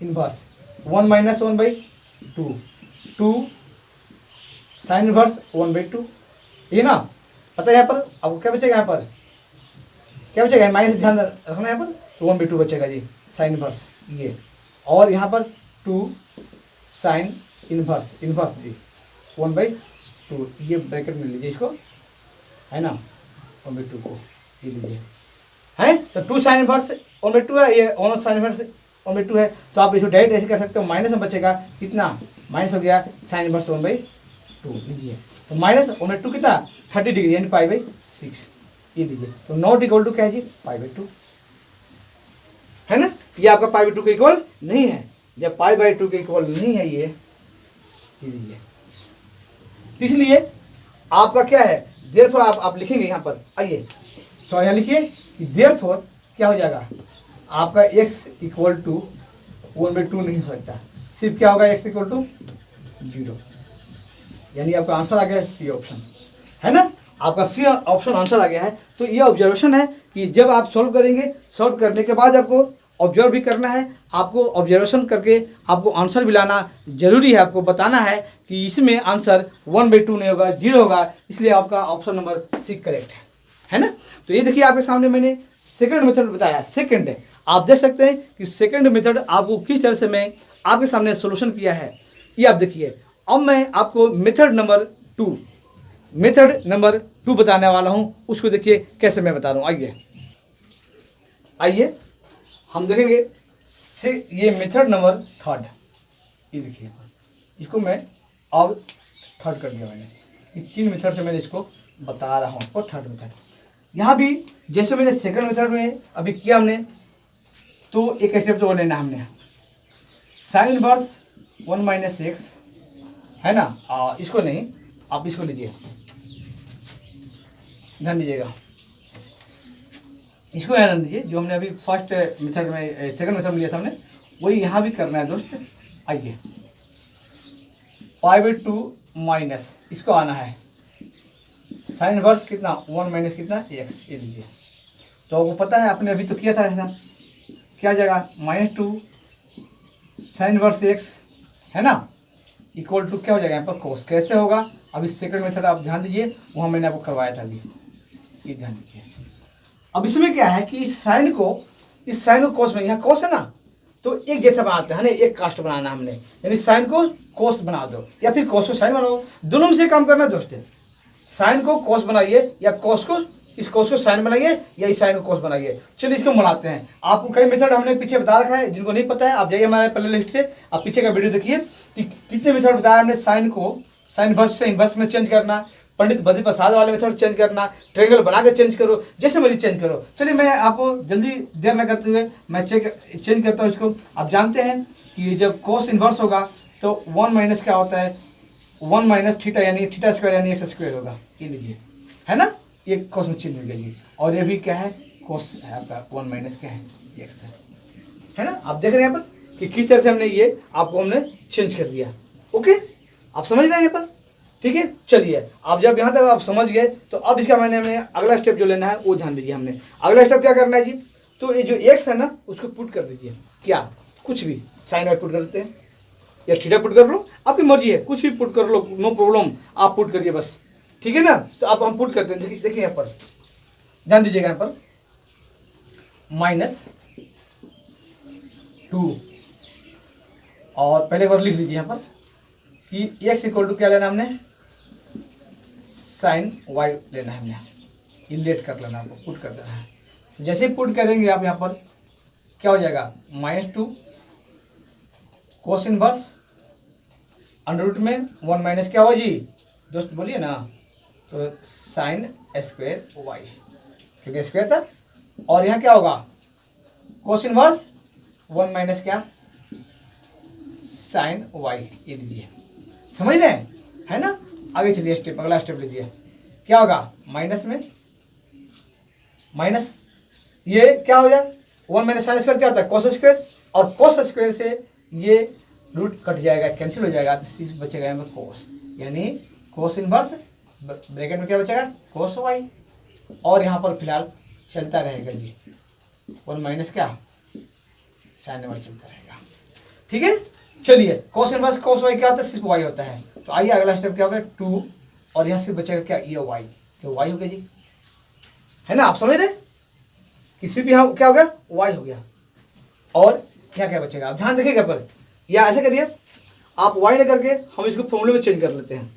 inverse 1 minus 1/2 2 sine inverse 1/2, ये ना पता है। यहाँ पर आपको क्या बचेगा, यहाँ पर क्या बचेगा, माइनस ध्यान रखना यहाँ पर, तो 1/2 बचेगा जी साइन इनवर्स ये, और यहाँ पर 2 साइन इनवर्स जी 1/2, ये ब्रैकेट में लीजिए इसको, है ना, 1/2 को ये लीजिए, है। तो 2 साइन इनवर्स 1/2 है, ये 1 साइन इनवर्स 1/2 है, तो आप इसको डायरेक्ट ऐसे कर सकते हो, माइनस में बचेगा कितना, माइनस हो गया साइन इनवर्स 1/2 लीजिए, तो माइनस 1/2 कितना 30 डिग्री यानी π/6 ये लीजिए। तो नॉट इक्वल टू क्या है जी π/2, है ना। ये आपका π/2 के इक्वल नहीं है, जब π/2 के इक्वल नहीं है ये लीजिए, इसलिए आपका क्या है, देयरफॉर आप लिखेंगे यहाँ पर, आइए तो यहाँ लिखिए कि देयरफॉर क्या हो जाएगा, आपका x इक्वल टू 1/2 नहीं हो सकता, सिर्फ क्या होगा x इक्वल टू 0, यानी आपका आंसर आ गया सी ऑप्शन, है ना। आपका सी ऑप्शन आंसर आ गया है। तो ये ऑब्जर्वेशन है कि जब आप सॉल्व करेंगे, सॉल्व करने के बाद आपको ऑब्जर्व भी करना है, आपको ऑब्जर्वेशन करके आपको आंसर भी लाना जरूरी है, आपको बताना है कि इसमें आंसर 1/2 नहीं होगा 0 होगा, इसलिए आपका ऑप्शन नंबर सी करेक्ट है ना। तो ये देखिए आपके सामने मैंने सेकंड मेथड बताया, सेकंड है, आप देख सकते हैं कि सेकंड मेथड आपको किस तरह से मैं आपके सामने सोल्यूशन किया है, ये आप देखिए। अब मैं आपको मेथड नंबर 2 बताने वाला हूँ, उसको देखिए कैसे मैं बता रहा हूँ। आइए हम देखेंगे से ये मेथड नंबर 3, ये देखिए, इसको मैं अब 3 कर दिया मैंने, ये 3 मेथड से मैंने इसको बता रहा हूँ आपको 3rd मेथड। यहाँ भी जैसे मैंने सेकंड मेथड में अभी किया हमने, तो एक स्टेप तो लेना हमने, साइन इनवर्स 1 माइनस x, है ना, इसको नहीं, आप इसको लीजिए, ध्यान दीजिएगा, इसको ध्यान दीजिए, जो हमने अभी फर्स्ट मेथड में सेकंड मेथड में लिया था हमने, वही यहाँ भी करना है दोस्त। आइए π/2 माइनस इसको आना है साइन इनवर्स कितना 1 माइनस कितना x, ये लीजिए। तो आपको पता है आपने अभी तो किया था ऐसा, क्या आ जाएगा -2 साइन इनवर्स एक्स है ना इक्वल टू क्या हो जाएगा यहाँ पर कोस। कैसे होगा अब इस सेकंड मेथड आप ध्यान दीजिए, वहाँ मैंने आपको करवाया था अभी, ये ध्यान दीजिए। अब इसमें क्या है कि इस साइन को कोस में, यहाँ कोस है ना तो एक जैसा बनाते हैं ना, एक कास्ट बनाना हमने, यानी साइन को कोस बना दो या फिर कोस को साइन बनाओ, दोनों में से काम करना दोस्त है। साइन को कोस बनाइए या कोस को इस कोस को साइन बनाइए या इस साइन को कोस बनाइए। चलिए इसको बनाते हैं। आपको कई मेथड हमने पीछे बता रखा है, जिनको नहीं पता है आप जाइए हमारे प्ले लिस्ट से, आप पीछे का वीडियो देखिए कितने मेथड बताया हमने। साइन को साइन इनवर्स से इनवर्स में चेंज करना, पंडित बद्री प्रसाद वाले मेथड चेंज करना, ट्रायंगल बना के चेंज करो, जैसे मर्जी चेंज करो। चलिए मैं आपको जल्दी देर न करते हुए मैं चेंज करता हूँ इसको। आप जानते हैं कि जब कोस इनवर्स होगा तो 1 माइनस क्या होता है 1 माइनस थीटा यानी थीटा स्क्वायर यानी एक्स स्क्वायर होगा, ये लीजिए है ना, ये कोस में चेंज हो गई। और ये भी क्या है कोस है आपका 1 माइनस क्या है एक्स है ना। आप देख रहे हैं यहाँ पर कि किस तरह से हमने ये आपको हमने चेंज कर दिया। ओके आप समझ रहे हैं यहाँ पर, ठीक है। चलिए आप जब यहाँ तक आप समझ गए तो अब इसका मैंने हमें अगला स्टेप जो लेना है वो ध्यान दीजिए। हमने अगला स्टेप क्या करना है जी, तो ये जो एक्स है ना उसको पुट कर दीजिए, क्या कुछ भी साइन वाई पुट कर देते हैं या थीटा पुट कर लो, आपकी मर्जी है, कुछ भी पुट कर लो, नो प्रॉब्लम, आप पुट करिए बस, ठीक है ना। तो अब हम पुट करते हैं, देखिए यहाँ पर ध्यान दीजिएगा, यहाँ पर -2 और पहले बार लिख लीजिए यहाँ पर कि एक्स इक्वल टू क्या लेना हमने साइन वाई लेना है, हमने ये लेट कर लेना, आपको पुट कर देना है। जैसे ही पुट करेंगे आप यहाँ पर क्या हो जाएगा -2 कोस इनवर्स अंडर रूट में 1 माइनस क्या हो जी दोस्त बोलिए ना, तो साइन स्क्वायर वाई क्योंकि स्क्वायर था, और यहाँ क्या होगा कोस इनवर्स 1 माइनस क्या साइन वाई, ये लीजिए, समझ रहे हैं है ना। आगे चलिए स्टेप, अगला स्टेप लीजिए, क्या होगा माइनस में माइनस ये क्या हो जाए 1 माइनस साइन स्क्वायर क्या होता है कोस स्क्वायर, और कोस स्क्वायर से ये रूट कट जाएगा, कैंसिल हो जाएगा, तो बचेगा यहाँ पर कोस, यानी कोस इनवर्स ब्रैकेट में क्या बचेगा कोस वाई, और यहाँ पर फिलहाल चलता रहेगा जी 1 माइनस क्या साइन वाई चलता रहेगा, ठीक है। चलिए कोस इनवर्स कोस वाई क्या होता है सिर्फ वाई होता है। तो आइए अगला स्टेप क्या होगा 2 और यहाँ से बचेगा क्या ये वाई, तो वाई हो गया जी, है ना। आप समझ रहे कि सिर्फ यहाँ क्या हो गया वाई हो गया, और यहाँ क्या बचेगा आप ध्यान देखिएगा पर, या ऐसे करिए आप वाई ने करके हम इसको फॉर्मूले में चेंज कर लेते हैं,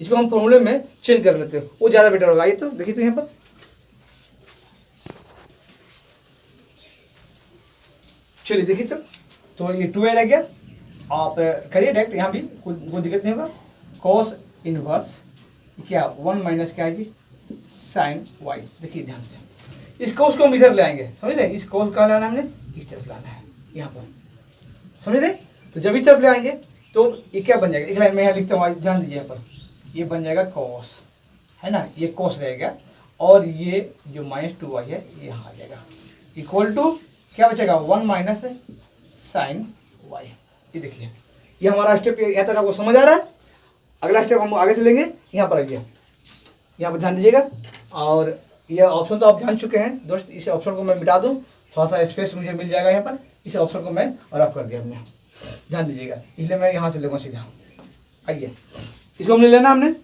इसको हम फॉर्मूले में चेंज कर लेते हैं, वो ज़्यादा बेटर होगा। ये तो देखिए तो यहाँ पर चलिए देखिए तो ये 2a लग गया, आप करिए डायरेक्ट, यहाँ भी कोई दिक्कत नहीं होगा। कोस इनवर्स क्या 1 माइनस क्या है जी साइन वाई, देखिए ध्यान से इस कोस को हम इधर ले आएंगे, समझ रहे इस कोस का लाना हमने इस तरफ लाना है यहाँ पर, समझ रहे। तो जब इस तरफ ले आएंगे तो ये क्या बन जाएगा, एक लाइन में यहाँ लिखता हूँ ध्यान दीजिए यहाँ पर, ये बन जाएगा कोस है ना, ये कोस रहेगा, और ये जो -2 वाई है ये यहाँ आ जाएगा इक्वल टू क्या बचेगा 1 माइनस साइन वाई। ये देखिए ये हमारा स्टेप यहाँ तक आपको समझ आ रहा है। अगला स्टेप हम आगे से लेंगे, यहाँ पर आइए, यहाँ पर ध्यान दीजिएगा, और ये ऑप्शन तो आप जान चुके हैं दोस्त, इस ऑप्शन को मैं मिटा दूँ, थोड़ा सा स्पेस मुझे मिल जाएगा यहाँ पर, इस ऑप्शन को मैं रफ कर दिया हमने, ध्यान दीजिएगा, इसलिए मैं यहाँ से लूँगा सीधा। आइए इसको हमने लेना, हमने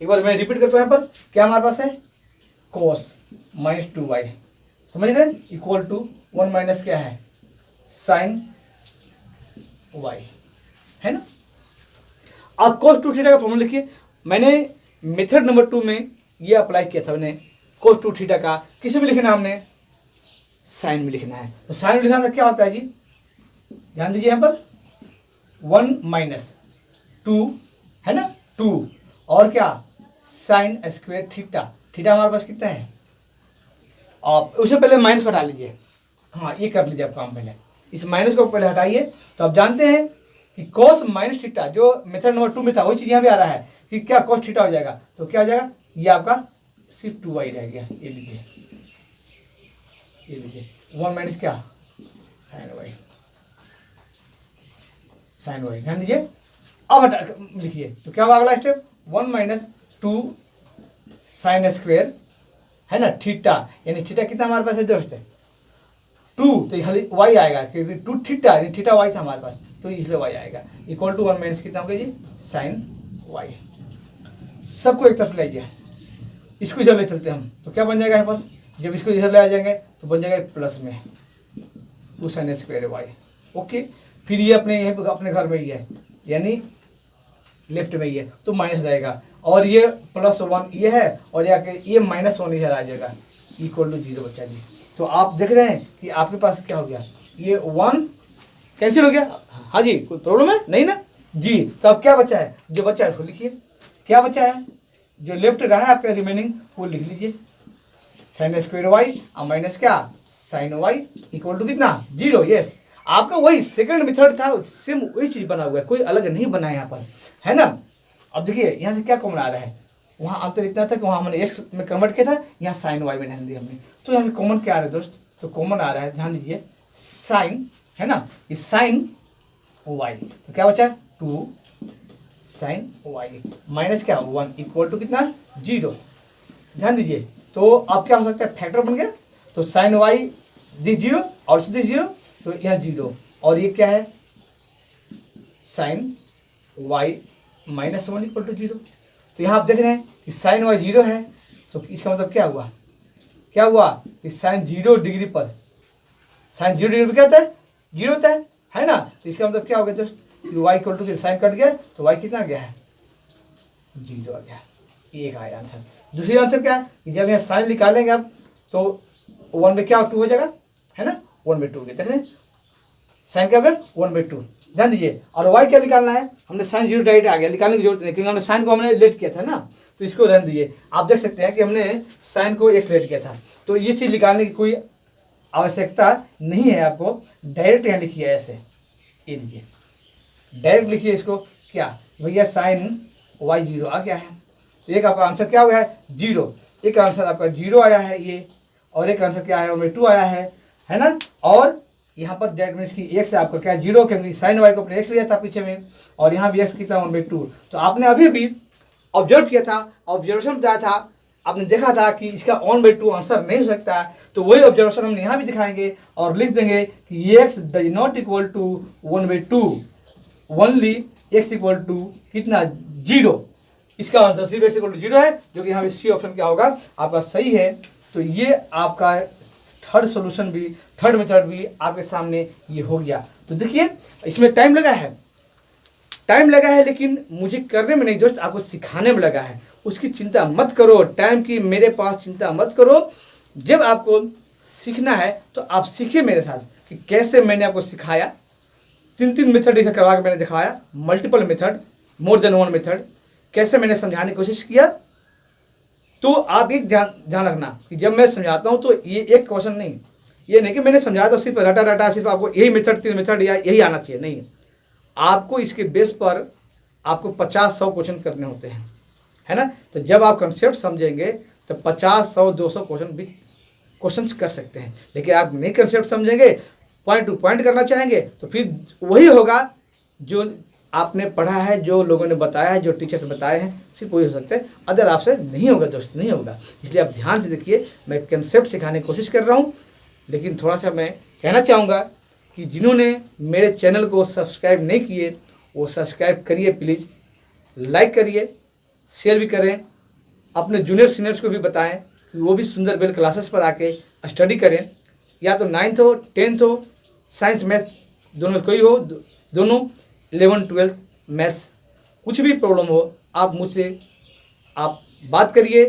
एक बार मैं रिपीट करता हूँ यहाँ पर क्या हमारे पास है कोस -2 वाई, समझ रहे इक्वल टू 1 माइनस क्या है साइन वाई, है ना। आप कोस 2 थीटा का फॉर्मूला लिखिए, मैंने मेथड नंबर 2 में ये अप्लाई किया था, मैंने कोस 2 थीटा का किसी भी लिखना हमने साइन में लिखना है, तो साइन में लिखना था क्या होता है जी ध्यान दीजिए यहाँ पर 1 माइनस 2 है ना 2 और क्या साइन स्क्वायर थीटा, थीटा हमारे पास कितना है, आप उससे पहले माइनस को हटा लीजिए, हाँ ये कर लीजिए आप काम, पहले इस माइनस को पहले हटाइए। तो आप जानते हैं कि कोस माइनस थीटा जो मेथड नंबर 2 में था वही चीज़ यहाँ भी आ रहा है कि क्या कोस थीटा हो जाएगा, तो क्या हो जाएगा ये आपका सिर्फ 2 वाई रह गया, ये लीजिए 1 माइनस क्या साइन वाई ध्यान दीजिए। अब हटा लिखिए तो क्या होगा अगला स्टेप 1 माइनस 2 साइन स्क्वायर है ना थीटा, यानी थीटा कितना हमारे पास है दोस्त 2, तो तो खाली वाई आएगा क्योंकि टू थीटा, थीटा वाई था हमारे पास, तो इसलिए वाई आएगा इक्वल टू 1 माइनस कितना होगा जी साइन वाई। सबको एक तरफ ले आइए, इसको इधर ले चलते हैं हम, तो क्या बन जाएगा यहाँ पर, जब इसको इधर ले आ जाएंगे तो बन जाएगा प्लस में 2 साइन स्क्वायर वाई। ओके, फिर ये अपने घर में ही है, यानी लेफ्ट में ही है, तो माइनस रहेगा, और ये +1 ये है, और ये -1 इधर आ जाएगा इक्वल टू 0 बच्चा जी। तो आप देख रहे हैं कि आपके पास क्या हो गया, ये 1 कैंसिल हो गया। हाँ जी, कोई प्रॉब्लम है नहीं ना जी। तो अब क्या बचा है, जो बचा है उसको लिखिए, क्या बचा है, जो लेफ्ट रहा है आपका रिमेनिंग वो लिख लीजिए, साइन स्क्वायर वाई और माइनस क्या साइन वाई इक्वल टू कितना 0। यस, आपका वही सेकंड मेथड था, सेम वही चीज बना हुआ है, कोई अलग नहीं बना है यहाँ पर, है ना। अब देखिए यहाँ से क्या कॉमन आ रहा है, वहाँ अंतर इतना था कि वहाँ हमने एक्स में कन्वर्ट किया था, यहाँ साइन वाई में ध्यान दिया हमने, तो यहाँ से कॉमन क्या आ रहा है दोस्त, तो कॉमन आ रहा है, ध्यान दीजिए साइन, है ना, ये साइन वाई, तो क्या बचा 2 साइन वाई माइनस क्या 1 इक्वल टू कितना 0। ध्यान दीजिए, तो अब क्या हो सकता है, फैक्टर बन गया, तो साइन वाई दिस 0 और दिस 0, तो यहाँ 0, और ये क्या है साइन वाई -1 इक्वल टू 0। तो यहाँ आप देख रहे हैं कि साइन वाई 0 है, तो इसका मतलब क्या हुआ, कि साइन 0 डिग्री पर, साइन 0 डिग्री पर क्या होता है 0 होता है ना। तो इसका मतलब क्या हो गया दोस्त, y equal to sine cut गया, तो वाई कितना आ गया है 0 आ गया, एक आया आंसर। दूसरी आंसर क्या है कि जब यहाँ साइन निकालेंगे आप, तो 1/2 हो जाएगा, है ना, 1/2 देख रहे हैं, साइन क्या हो गया 1/2। ध्यान दीजिए, और वाई क्या निकालना है, हमने साइन 0 डायरेक्ट आ गया, निकालने की जरूरत नहीं, क्योंकि हमने साइन को हमने लेट किया था ना, तो इसको रहने दीजिए। आप देख सकते हैं कि हमने साइन को एक्स लेट किया था, तो ये चीज़ निकालने की कोई आवश्यकता नहीं है आपको, डायरेक्ट यहाँ लिखिए ऐसे, ये लीजिए डायरेक्ट लिखिए इसको, क्या भैया साइन वाई 0 आ गया है, तो एक आपका आंसर क्या हुआ है 0, एक आंसर आपका 0 आया है ये, और एक आंसर क्या है 1/2 आया है ना। और यहाँ पर डायरेक्ट में इसकी एक्स है आपका क्या 0, क्योंकि साइन वाई को अपने एक्स लिया था पीछे में, और यहाँ भी एक्स कितना 1/2। तो आपने अभी भी ऑब्जर्व किया था, ऑब्जर्वेशन बताया था, आपने देखा था कि इसका 1/2 आंसर नहीं हो सकता, तो वही ऑब्जर्वेशन हम यहाँ भी दिखाएंगे और लिख देंगे कि x does not equal to 1/2, only x equal to कितना 0। इसका आंसर सिर्फ एक्स इक्वल टू 0 है, जो कि यहाँ पे सी ऑप्शन क्या होगा आपका सही है। तो ये आपका थर्ड सॉल्यूशन भी, थर्ड मेथड भी आपके सामने ये हो गया। तो देखिए इसमें टाइम लगा है, लेकिन मुझे करने में नहीं दोस्त, आपको सिखाने में लगा है, उसकी चिंता मत करो, टाइम की मेरे पास चिंता मत करो। जब आपको सीखना है तो आप सीखिए मेरे साथ कि कैसे मैंने आपको सिखाया, 3 मेथड ऐसा करवा के मैंने दिखाया, multiple method, more than 1 method, कैसे मैंने समझाने की कोशिश किया। तो आप एक ध्यान रखना कि जब मैं समझाता हूँ तो ये एक क्वेश्चन नहीं, ये नहीं कि मैंने समझाया तो सिर्फ रटा सिर्फ आपको यही मेथड 3 मेथड या यही आना चाहिए, नहीं, आपको इसके बेस पर आपको 50-100 क्वेश्चन करने होते हैं, है ना। तो जब आप कंसेप्ट समझेंगे तो 50-100-200 क्वेश्चन कर सकते हैं, लेकिन आप नहीं कंसेप्ट समझेंगे, पॉइंट टू पॉइंट करना चाहेंगे, तो फिर वही होगा जो आपने पढ़ा है, जो लोगों ने बताया है, जो टीचर्स बताए हैं, सिर्फ वही हो सकता है, अदर आपसे नहीं होगा दोस्त, नहीं होगा। इसलिए आप ध्यान से देखिए, मैं कंसेप्ट सिखाने की कोशिश कर रहा हूँ, लेकिन थोड़ा सा मैं कहना चाहूँगा कि जिन्होंने मेरे चैनल को सब्सक्राइब नहीं किए वो सब्सक्राइब करिए प्लीज़, लाइक करिए, शेयर भी करें, अपने जूनियर सीनियर्स को भी बताएं कि वो भी सुंदर बेल क्लासेस पर आके स्टडी करें, या तो 9th हो 10th हो, साइंस मैथ दोनों कोई हो, दोनों 11th 12th मैथ्स, कुछ भी प्रॉब्लम हो आप मुझसे आप बात करिए,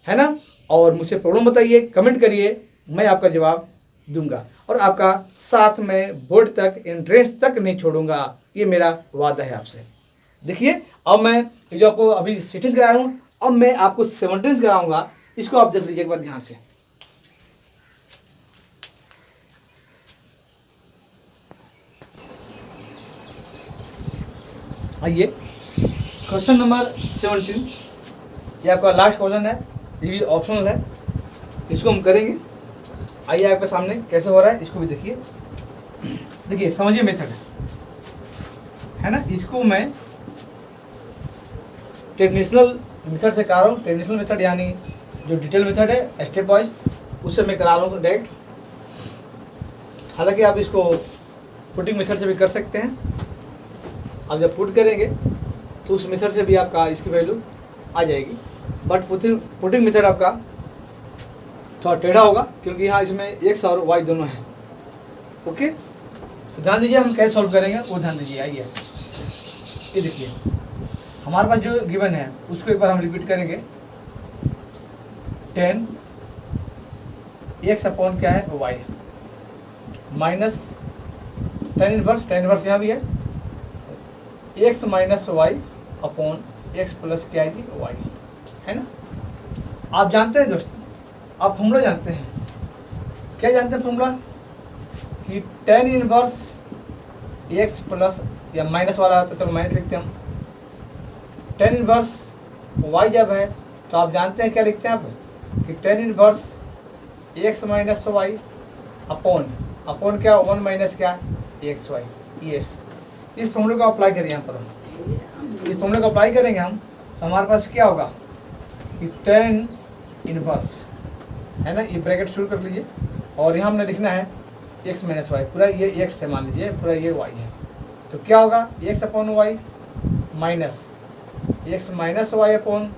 है ना, और मुझसे प्रॉब्लम बताइए, कमेंट करिए, मैं आपका जवाब दूंगा, और आपका साथ में बोर्ड तक एंट्रेंस तक नहीं छोड़ूंगा, ये मेरा वादा है आपसे। देखिए अब मैं जो आपको अभी 16th कराया हूँ, अब मैं आपको 17th कराऊंगा, इसको आप देख लीजिए एक बार ध्यान से। आइए क्वेश्चन नंबर 17, ये आपका लास्ट क्वेश्चन है, ये भी ऑप्शनल है, इसको हम करेंगे। आइए आपके सामने कैसे हो रहा है इसको भी देखिए, देखिए समझिए मेथड है ना, इसको मैं ट्रेडिशनल मेथड से करा रहा हूँ, ट्रेडिशनल मेथड यानी जो डिटेल मेथड है स्टेप वाइज, उससे मैं करा रहा हूँ डायरेक्ट। हालांकि आप इसको पुटिंग मेथड से भी कर सकते हैं। आप जब पुट करेंगे तो उस मेथड से भी आपका इसकी वैल्यू आ जाएगी, बट पुटिंग मेथड आपका थोड़ा टेढ़ा होगा क्योंकि यहाँ इसमें एक्स और वाई दोनों है। ओके, तो ध्यान दीजिए हम कैसे सॉल्व करेंगे वो ध्यान दीजिए। आइए ये देखिए हमारे पास जो गिवन है उसको एक बार हम रिपीट करेंगे। 10 एक्स अपॉन क्या है वाई माइनस टेन इनवर्स यहाँ भी है x minus y upon x plus क्या आएगी वाई, है ना। आप जानते हैं दोस्तों, आप फॉर्मूला जानते हैं, क्या जानते हैं फॉर्मूला कि टेन इनवर्स एक्स प्लस या माइनस वाला होता है, चलो माइनस लिखते हैं हम। टेन इनवर्स वाई जब है तो आप जानते हैं क्या लिखते हैं आप कि tan inverse x minus y upon क्या 1 माइनस क्या एक्स वाई। यस, इस फॉर्मूले को अप्लाई करिए यहाँ पर। इस फॉर्मूले को अप्लाई करेंगे हम तो हमारे पास क्या होगा कि टेन इनवर्स, है ना, ये ब्रैकेट शुरू कर लीजिए और यहाँ हमने लिखना है एक्स माइनस वाई, पूरा ये एक्स है मान लीजिए, पूरा ये वाई है, तो क्या होगा x upon y minus x minus y upon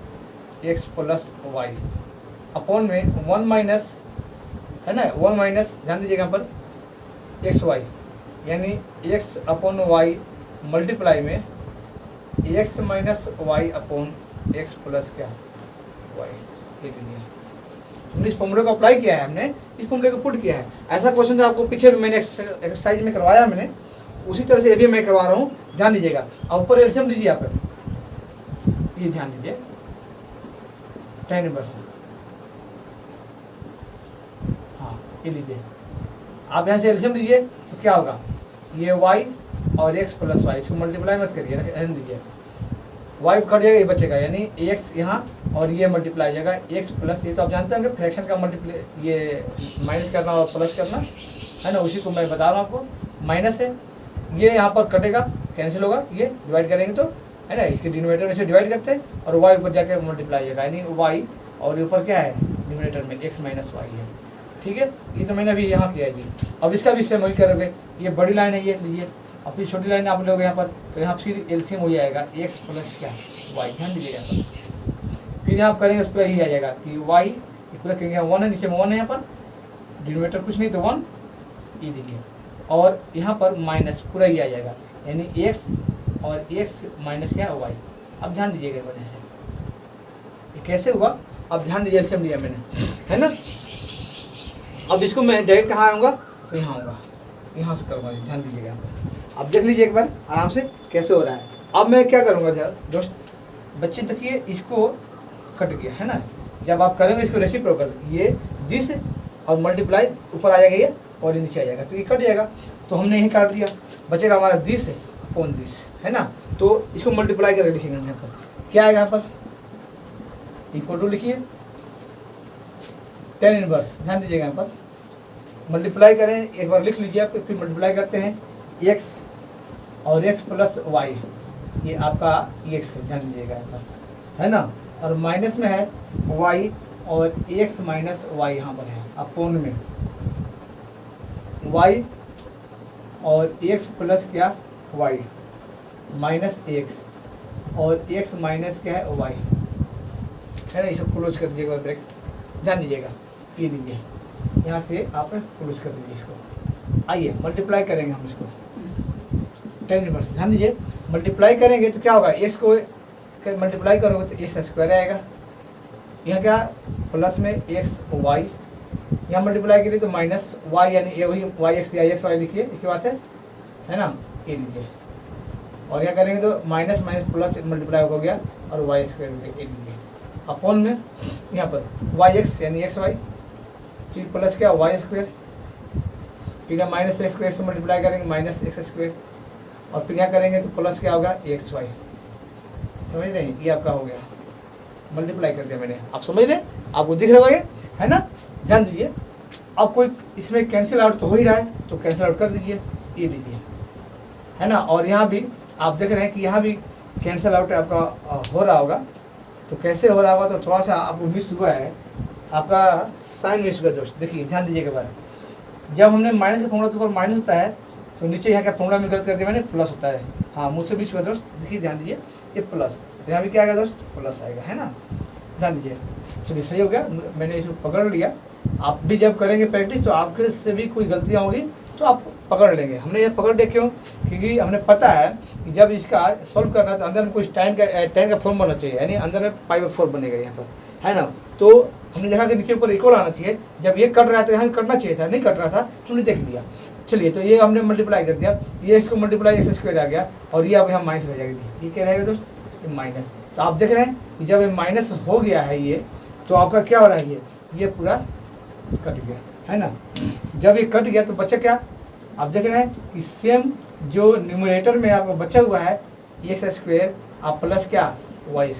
x plus y upon में 1 माइनस, है ना, 1 माइनस ध्यान दीजिएगा यहाँ पर एक्स वाई, यानी एक्स अपॉन वाई मल्टीप्लाई में x minus y upon x plus क्या वाई। ये लीजिए हमने इस फॉर्मूले को अप्लाई किया है, हमने इस फॉर्मूले को पुट किया है। ऐसा क्वेश्चन जो आपको पीछे मैंने एक्सरसाइज में करवाया मैंने, उसी तरह से ये भी मैं करवा रहा हूँ, ध्यान दीजिएगा। अब ऊपर एल्शियम लीजिए आप, ये ध्यान दीजिए 10 इनवर्स, हाँ ये लीजिए आप यहाँ से एल्शियम लीजिए तो क्या होगा ये y और x प्लस वाई, इसको मल्टीप्लाई मत करिए, रहने दीजिए, y कट जाएगा ये बचेगा, यानी x यहाँ और ये मल्टीप्लाई हो जाएगा x प्लस, ये तो आप जानते हैं फ्रैक्शन का मल्टीप्लाई ये माइनस करना और प्लस करना, है ना, उसी को मैं बता रहा हूँ आपको। माइनस है ये यहाँ पर कटेगा, कैंसिल होगा, ये डिवाइड करेंगे तो, है ना, इसके डिनोमिनेटर में से डिवाइड करते हैं और y ऊपर जाकर मल्टीप्लाई हो जाएगा, यानी y और ऊपर क्या है डिनोमिनेटर में x माइनस वाई है। ठीक है, ये तो मैंने अभी यहाँ किया है जी। अब इसका भी सेम वही करोगे, ये बड़ी लाइन है ये लीजिए, अब फिर छोटी लाइन आप लोगे यहाँ पर, तो यहाँ फिर एलसीएम हो जाएगा x प्लस क्या वाई, ध्यान दीजिएगा यहाँ पर। फिर यहाँ करेंगे उस पर यही आ जाएगा कि y पूरा करेंगे 1 है, नीचे में 1 है, यहाँ पर डिनोमिनेटर कुछ नहीं तो 1 ये दीजिए, और यहाँ पर माइनस पूरा ही आ जाएगा, यानी x और x माइनस क्या वाई। अब ध्यान दीजिएगा वजह से ये कैसे हुआ, अब ध्यान दीजिए, एलसीएम लिया मैंने, है ना। अब इसको मैं डायरेक्ट कहाँ आऊँगा तो यहाँ आऊँगा, यहाँ से करूँगा, ध्यान दीजिएगा यहाँ पर। अब देख लीजिए एक बार आराम से कैसे हो रहा है। अब मैं क्या करूँगा दोस्त बच्चे देखिए, इसको कट गया, है ना, जब आप करेंगे इसको रेसिप्रोकल, ये दिस और मल्टीप्लाई ऊपर आ जाएगा ये और ये नीचे आ जाएगा, तो ये कट जाएगा, तो हमने यही काट दिया, बचेगा हमारा दिस अपॉन दिस, है ना। तो इसको मल्टीप्लाई करके लिखेंगे यहाँ पर, क्या आएगा यहाँ पर इक्वल टू लिखिए 10 इनवर्स, ध्यान दीजिएगा यहाँ पर मल्टीप्लाई करें, एक बार लिख लीजिए आप, फिर मल्टीप्लाई करते हैं x और x प्लस वाई, ये आपका x है, ध्यान दीजिएगा यहाँ पर, है ना, और माइनस में है y और x माइनस वाई यहाँ पर है, अपोन में y और x प्लस क्या y माइनस x और x माइनस क्या है y, है ना, इसे क्लोज कर दीजिएगा ब्रैकेट, ध्यान दीजिएगा, ये लीजिए यहाँ से आप क्लोज कर दीजिए इसको। आइए मल्टीप्लाई करेंगे हम इसको 10 इनवर्स, ध्यान दीजिए मल्टीप्लाई करेंगे तो क्या होगा, x को मल्टीप्लाई करोगे तो एक्स स्क्वायर आएगा, यहाँ क्या प्लस में एक्स वाई, यहाँ मल्टीप्लाई करिए तो माइनस वाई, यानी वही वाई एक्स या एक्स वाई लिखिए, एक बात है ना, ये लीजिए, और यहाँ करेंगे तो माइनस माइनस प्लस मल्टीप्लाई हो गया और वाई स्क्वायर हो गया, ये लीजिए, अपॉन में यहाँ पर वाई एक्स यानी एक्स वाई, फिर प्लस क्या वाई स्क्वायर, फिर यहाँ माइनस एक्स स्क्वायर से मल्टीप्लाई करेंगे माइनस एक्स स्क्वायर, और फिर यहाँ करेंगे तो प्लस क्या होगा एक्स वाई, समझ रहे हैं, ये आपका हो गया, मल्टीप्लाई कर दिया मैंने, आप समझ रहे हैं, आपको दिख रहा होगा ये, है ना। ध्यान दीजिए, अब कोई इसमें कैंसिल आउट तो हो ही रहा है, तो कैंसिल आउट कर दीजिए, ये दीजिए, है ना, और यहाँ भी आप देख रहे हैं कि यहाँ भी कैंसिल आउट आपका हो रहा होगा, तो कैसे हो रहा होगा, तो थोड़ा सा आपको मिस हुआ है, आपका साइन मिस हुआ दोस्त, देखिए ध्यान दीजिएगा बार, जब हमने माइनस का फॉर्मूला तो ऊपर माइनस होता है, तो नीचे यहाँ का फॉर्मूला में गलत करके मैंने प्लस होता है। हाँ, मुझसे बीच में दोस्त देखिए, ध्यान दीजिए, ये प्लस, तो यहाँ भी क्या आएगा दोस्त, प्लस आएगा, है ना, ध्यान दीजिए। चलिए सही हो गया, मैंने इसको पकड़ लिया। आप भी जब करेंगे प्रैक्टिस तो आपके से भी कोई गलतियाँ होगी तो आप पकड़ लेंगे। हमने ये पकड़ लिया क्यों, क्योंकि हमने पता है कि जब इसका सॉल्व करना है तो अंदर में कुछ tan का फॉर्म बनना चाहिए, यानी अंदर में π/4 बनेगा यहाँ पर, है ना। तो हमने देखा कि नीचे ऊपर इक्वल आना चाहिए, जब ये कट रहा था यहाँ कटना चाहिए था, नहीं कट रहा था, हमने देख लिया। चलिए, तो ये हमने मल्टीप्लाई कर दिया, ये इसको मल्टीप्लाई x² आ गया, और ये अब यहाँ माइनस हो जाएगी। ये क्या रहेगा दोस्त, ये माइनस। तो आप देख रहे हैं कि जब ये माइनस हो गया है ये, तो आपका क्या हो रहा है, ये पूरा कट गया, है ना। जब ये कट गया तो बचा क्या, आप देख रहे हैं कि सेम जो न्यूमरेटर में आपको बचा हुआ है x² आप प्लस क्या y²,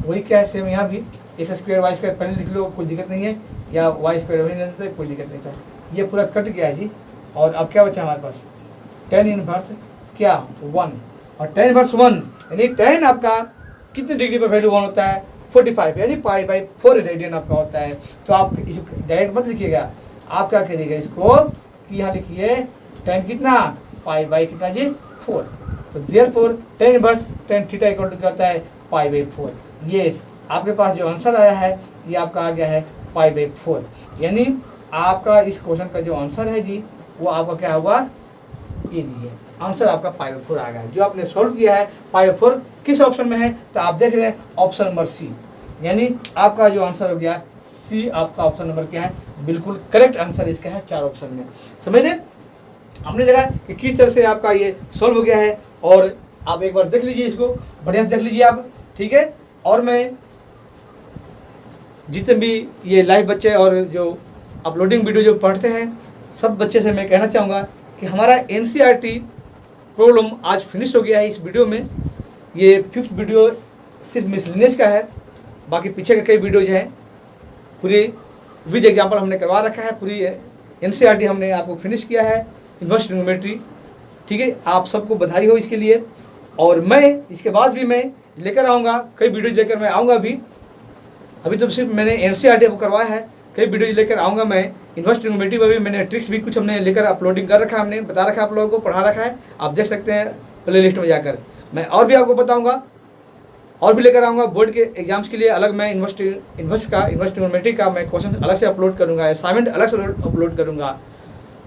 वही क्या है सेम यहाँ भी x² y² पहले लिख लो, कोई दिक्कत नहीं है, या y² वही नहीं था, कोई दिक्कत नहीं था। ये पूरा कट गया है जी। और अब क्या बचा हमारे पास, tan इनवर्स क्या 1, और tan इनवर्स 1 यानी tan आपका कितने डिग्री पर वैल्यू 1 होता है, 45, यानी π/4 रेडियन आपका होता है। तो आप डायरेक्ट मत लिखिएगा, आप क्या करिएगा इसको कि यहाँ लिखिए tan कितना, π/कितना जी 4। तो therefore tan inverse tan theta equal to करता है π/4। यस, आपके पास जो आंसर आया है ये आपका आ गया है π/4, यानी आपका इस क्वेश्चन का जो आंसर है जी वो आपका क्या हुआ, ये लीजिए आंसर आपका π/4 आ गया है। जो आपने सोल्व किया है π/4 किस ऑप्शन में है, तो आप देख रहे हैं ऑप्शन नंबर सी, यानी आपका जो आंसर हो गया सी, आपका ऑप्शन नंबर क्या है, बिल्कुल करेक्ट आंसर इसका है 4 ऑप्शन में। समझ रहे, हमने देखा कि किस तरह से आपका ये सोल्व हो गया है, और आप एक बार देख लीजिए इसको, बढ़िया से देख लीजिए आप, ठीक है। और मैं जितने भी ये लाइव बच्चे और जो अपलोडिंग वीडियो जो पढ़ते हैं सब बच्चे से मैं कहना चाहूँगा कि हमारा NCERT प्रॉब्लम आज फिनिश हो गया है इस वीडियो में। ये 5th वीडियो सिर्फ मिसलिनियस का है, बाकी पीछे के कई वीडियोज हैं पूरी विद एग्जाम्पल हमने करवा रखा है, पूरी NCERT हमने आपको फिनिश किया है, इन्वर्स ट्रिग्नोमेट्री, ठीक है। आप सबको बधाई हो इसके लिए। और मैं इसके बाद भी मैं लेकर आऊँगा, कई वीडियोज लेकर मैं आऊँगा अभी तो सिर्फ मैंने NCERT आपको करवाया है, कई वीडियोज लेकर आऊँगा मैं इन्वर्स ट्रिग्नोमेट्री में भी, मैंने ट्रिक्स भी कुछ हमने लेकर अपलोडिंग कर रखा है, हमने बता रखा है, आप लोगों को पढ़ा रखा है, आप देख सकते हैं प्ले लिस्ट में जाकर। मैं और भी आपको बताऊँगा, और भी लेकर आऊँगा बोर्ड के एग्जाम्स के लिए अलग, मैं इन्वर्स ट्रिग्नोमेट्री का मैं क्वेश्चन अलग से अपलोड करूँगा, असाइनमेंट अलग से अपलोड करूँगा,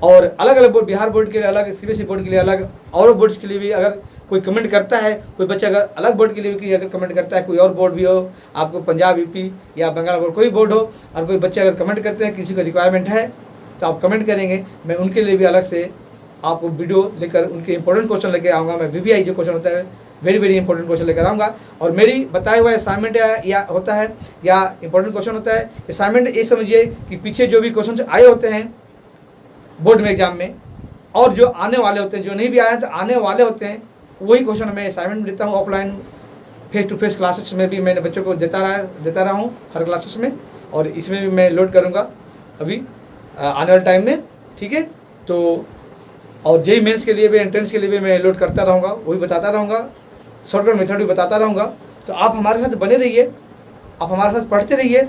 और अलग अलग बोर्ड, बिहार बोर्ड के लिए अलग, CBSE बोर्ड के लिए अलग, और बोर्ड्स के लिए भी अगर कोई कमेंट करता है, कोई बच्चा अगर अलग बोर्ड के लिए भी अगर कमेंट करता है, कोई और बोर्ड भी हो, आपको पंजाब, UP या बंगाल बोर्ड कोई बोर्ड हो, और कोई बच्चे अगर कमेंट करते हैं, किसी को रिक्वायरमेंट है तो आप कमेंट करेंगे, मैं उनके लिए भी अलग से आपको वीडियो लेकर उनके इंपॉर्टेंट क्वेश्चन लेकर आऊँगा। मैं VBI जो क्वेश्चन होता है वेरी इंपॉर्टेंट क्वेश्चन लेकर आऊँगा, और मेरी बताया हुआ असाइनमेंट या होता है या इंपॉर्टेंट क्वेश्चन होता है। असाइनमेंट ये समझिए कि पीछे जो भी क्वेश्चन आए होते हैं बोर्ड में एग्जाम में, और जो आने वाले होते हैं, जो नहीं भी आए तो आने वाले होते हैं, वही क्वेश्चन मैं असाइनमेंट देता हूँ। Offline face to face classes में भी मैंने बच्चों को देता रहा हूँ हर क्लासेस में, और इसमें भी मैं लोड करूँगा अभी आने वाले टाइम में, ठीक है। तो और JEE मेंस के लिए भी, एंट्रेंस के लिए भी मैं लोड करता रहूँगा, वही बताता रहूँगा, शॉर्टकट मेथड भी बताता रहूँगा। तो आप हमारे साथ बने रहिए, आप हमारे साथ पढ़ते रहिए,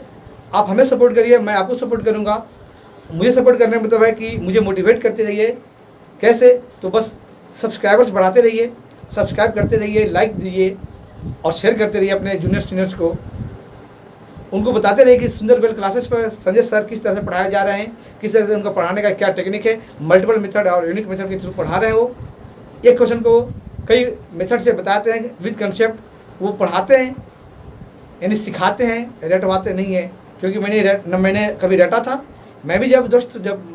आप हमें सपोर्ट करिए, मैं आपको सपोर्ट करूँगा। मुझे सपोर्ट करने का मतलब है कि मुझे मोटिवेट करते रहिए। कैसे, तो बस सब्सक्राइबर्स बढ़ाते रहिए, सब्सक्राइब करते रहिए, लाइक दीजिए और शेयर करते रहिए अपने जूनियर सीनियर्स को, उनको बताते रहिए कि सुंदर बेल क्लासेस पर संजय सर किस तरह से पढ़ाए जा रहे हैं, किस तरह से उनका पढ़ाने का क्या टेक्निक है, मल्टीपल मेथड और यूनिक मेथड के थ्रू पढ़ा रहे हैं। वो एक क्वेश्चन को कई मेथड से बताते हैं विद कंसेप्ट, वो पढ़ाते हैं यानी सिखाते हैं, रटवाते नहीं है। क्योंकि मैंने कभी रटा था, मैं भी जब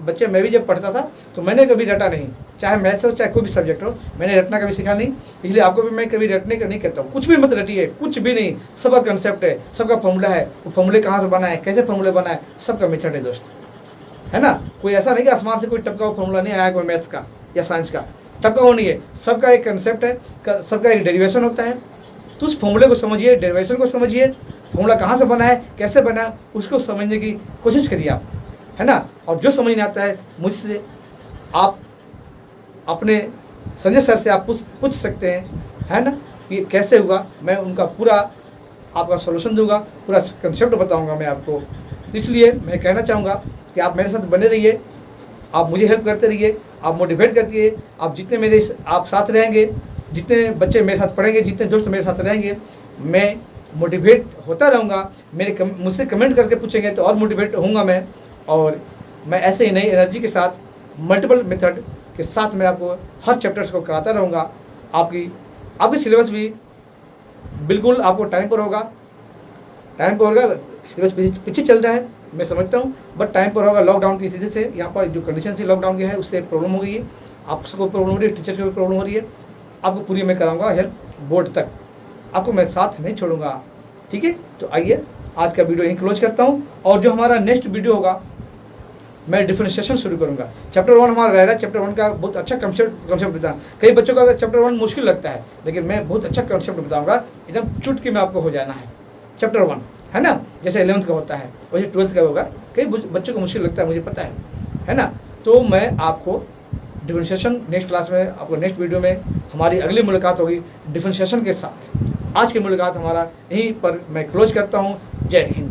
बच्चे मैं भी जब पढ़ता था तो मैंने कभी रटा नहीं, चाहे मैथ्स हो चाहे कोई भी सब्जेक्ट हो, मैंने रटना कभी सीखा नहीं। इसलिए आपको भी मैं कभी रटने का नहीं कहता हूँ, कुछ भी मत रटिए, कुछ भी नहीं, सबका कंसेप्ट है, सबका फॉर्मूला है, वो फॉर्मूले कहाँ से बना है, कैसे फॉर्मूले बना है, सबका मेथड है दोस्त, है ना। कोई ऐसा नहीं कि आसमान से कोई टपका फॉर्मूला नहीं आया, कोई मैथ्स का या साइंस का टपका वो नहीं है, सबका एक कंसेप्ट है, सबका एक डेरिवेशन होता है। तो उस फॉर्मूले को समझिए, डेरिवेशन को समझिए, फॉर्मूला कहाँ से बना है, कैसे बना है, उसको समझने की कोशिश करिए आप, है ना। और जो समझ नहीं आता है मुझसे आप अपने संजय सर से आप पूछ सकते हैं, है ना, कि कैसे हुआ, मैं उनका पूरा आपका सॉल्यूशन दूंगा, पूरा कंसेप्ट बताऊंगा मैं आपको। इसलिए मैं कहना चाहूँगा कि आप मेरे साथ बने रहिए, आप मुझे हेल्प करते रहिए, आप मोटिवेट करती है। आप जितने आप साथ रहेंगे, जितने बच्चे मेरे साथ पढ़ेंगे, जितने दोस्त मेरे साथ रहेंगे, मैं मोटिवेट होता रहूँगा। मुझसे कमेंट करके पूछेंगे तो और मोटिवेट होऊंगा मैं। और मैं ऐसे ही नई एनर्जी के साथ, मल्टीपल मेथड के साथ मैं आपको हर चैप्टर्स को कराता रहूँगा। आपकी सिलेबस भी बिल्कुल आपको टाइम पर होगा। सिलेबस पीछे चल रहा है, मैं समझता हूँ, बट टाइम पर होगा। लॉकडाउन की स्थिति से यहाँ पर जो कंडीशन थी लॉकडाउन की है, उससे प्रॉब्लम हो गई है। आपको प्रॉब्लम हो रही है, टीचर को प्रॉब्लम हो रही है। आपको पूरी मैं कराऊंगा हेल्प बोर्ड तक, आपको मैं साथ नहीं छोड़ूंगा। ठीक है, तो आइए आज का वीडियो यहीं क्लोज करता हूँ। और जो हमारा नेक्स्ट वीडियो होगा, मैं डिफरेंशिएशन शुरू करूंगा। चैप्टर 1 हमारा रह रहा है। चैप्टर 1 का बहुत अच्छा कंसेप्ट बताऊँ। कई बच्चों का चैप्टर 1 मुश्किल लगता है, लेकिन मैं बहुत अच्छा कंसेप्ट बताऊंगा। एकदम चुटकी में आपको हो जाना है चैप्टर 1, है ना। जैसे 11th का होता है वैसे 12th का होगा। कई बच्चों को मुश्किल लगता है, मुझे पता है ना। तो मैं आपको डिफरेंशिएशन नेक्स्ट क्लास में, आपको नेक्स्ट वीडियो में हमारी अगली मुलाकात होगी डिफरेंशिएशन के साथ। आज की मुलाकात हमारा यहीं पर मैं क्लोज करता हूँ। जय हिंद।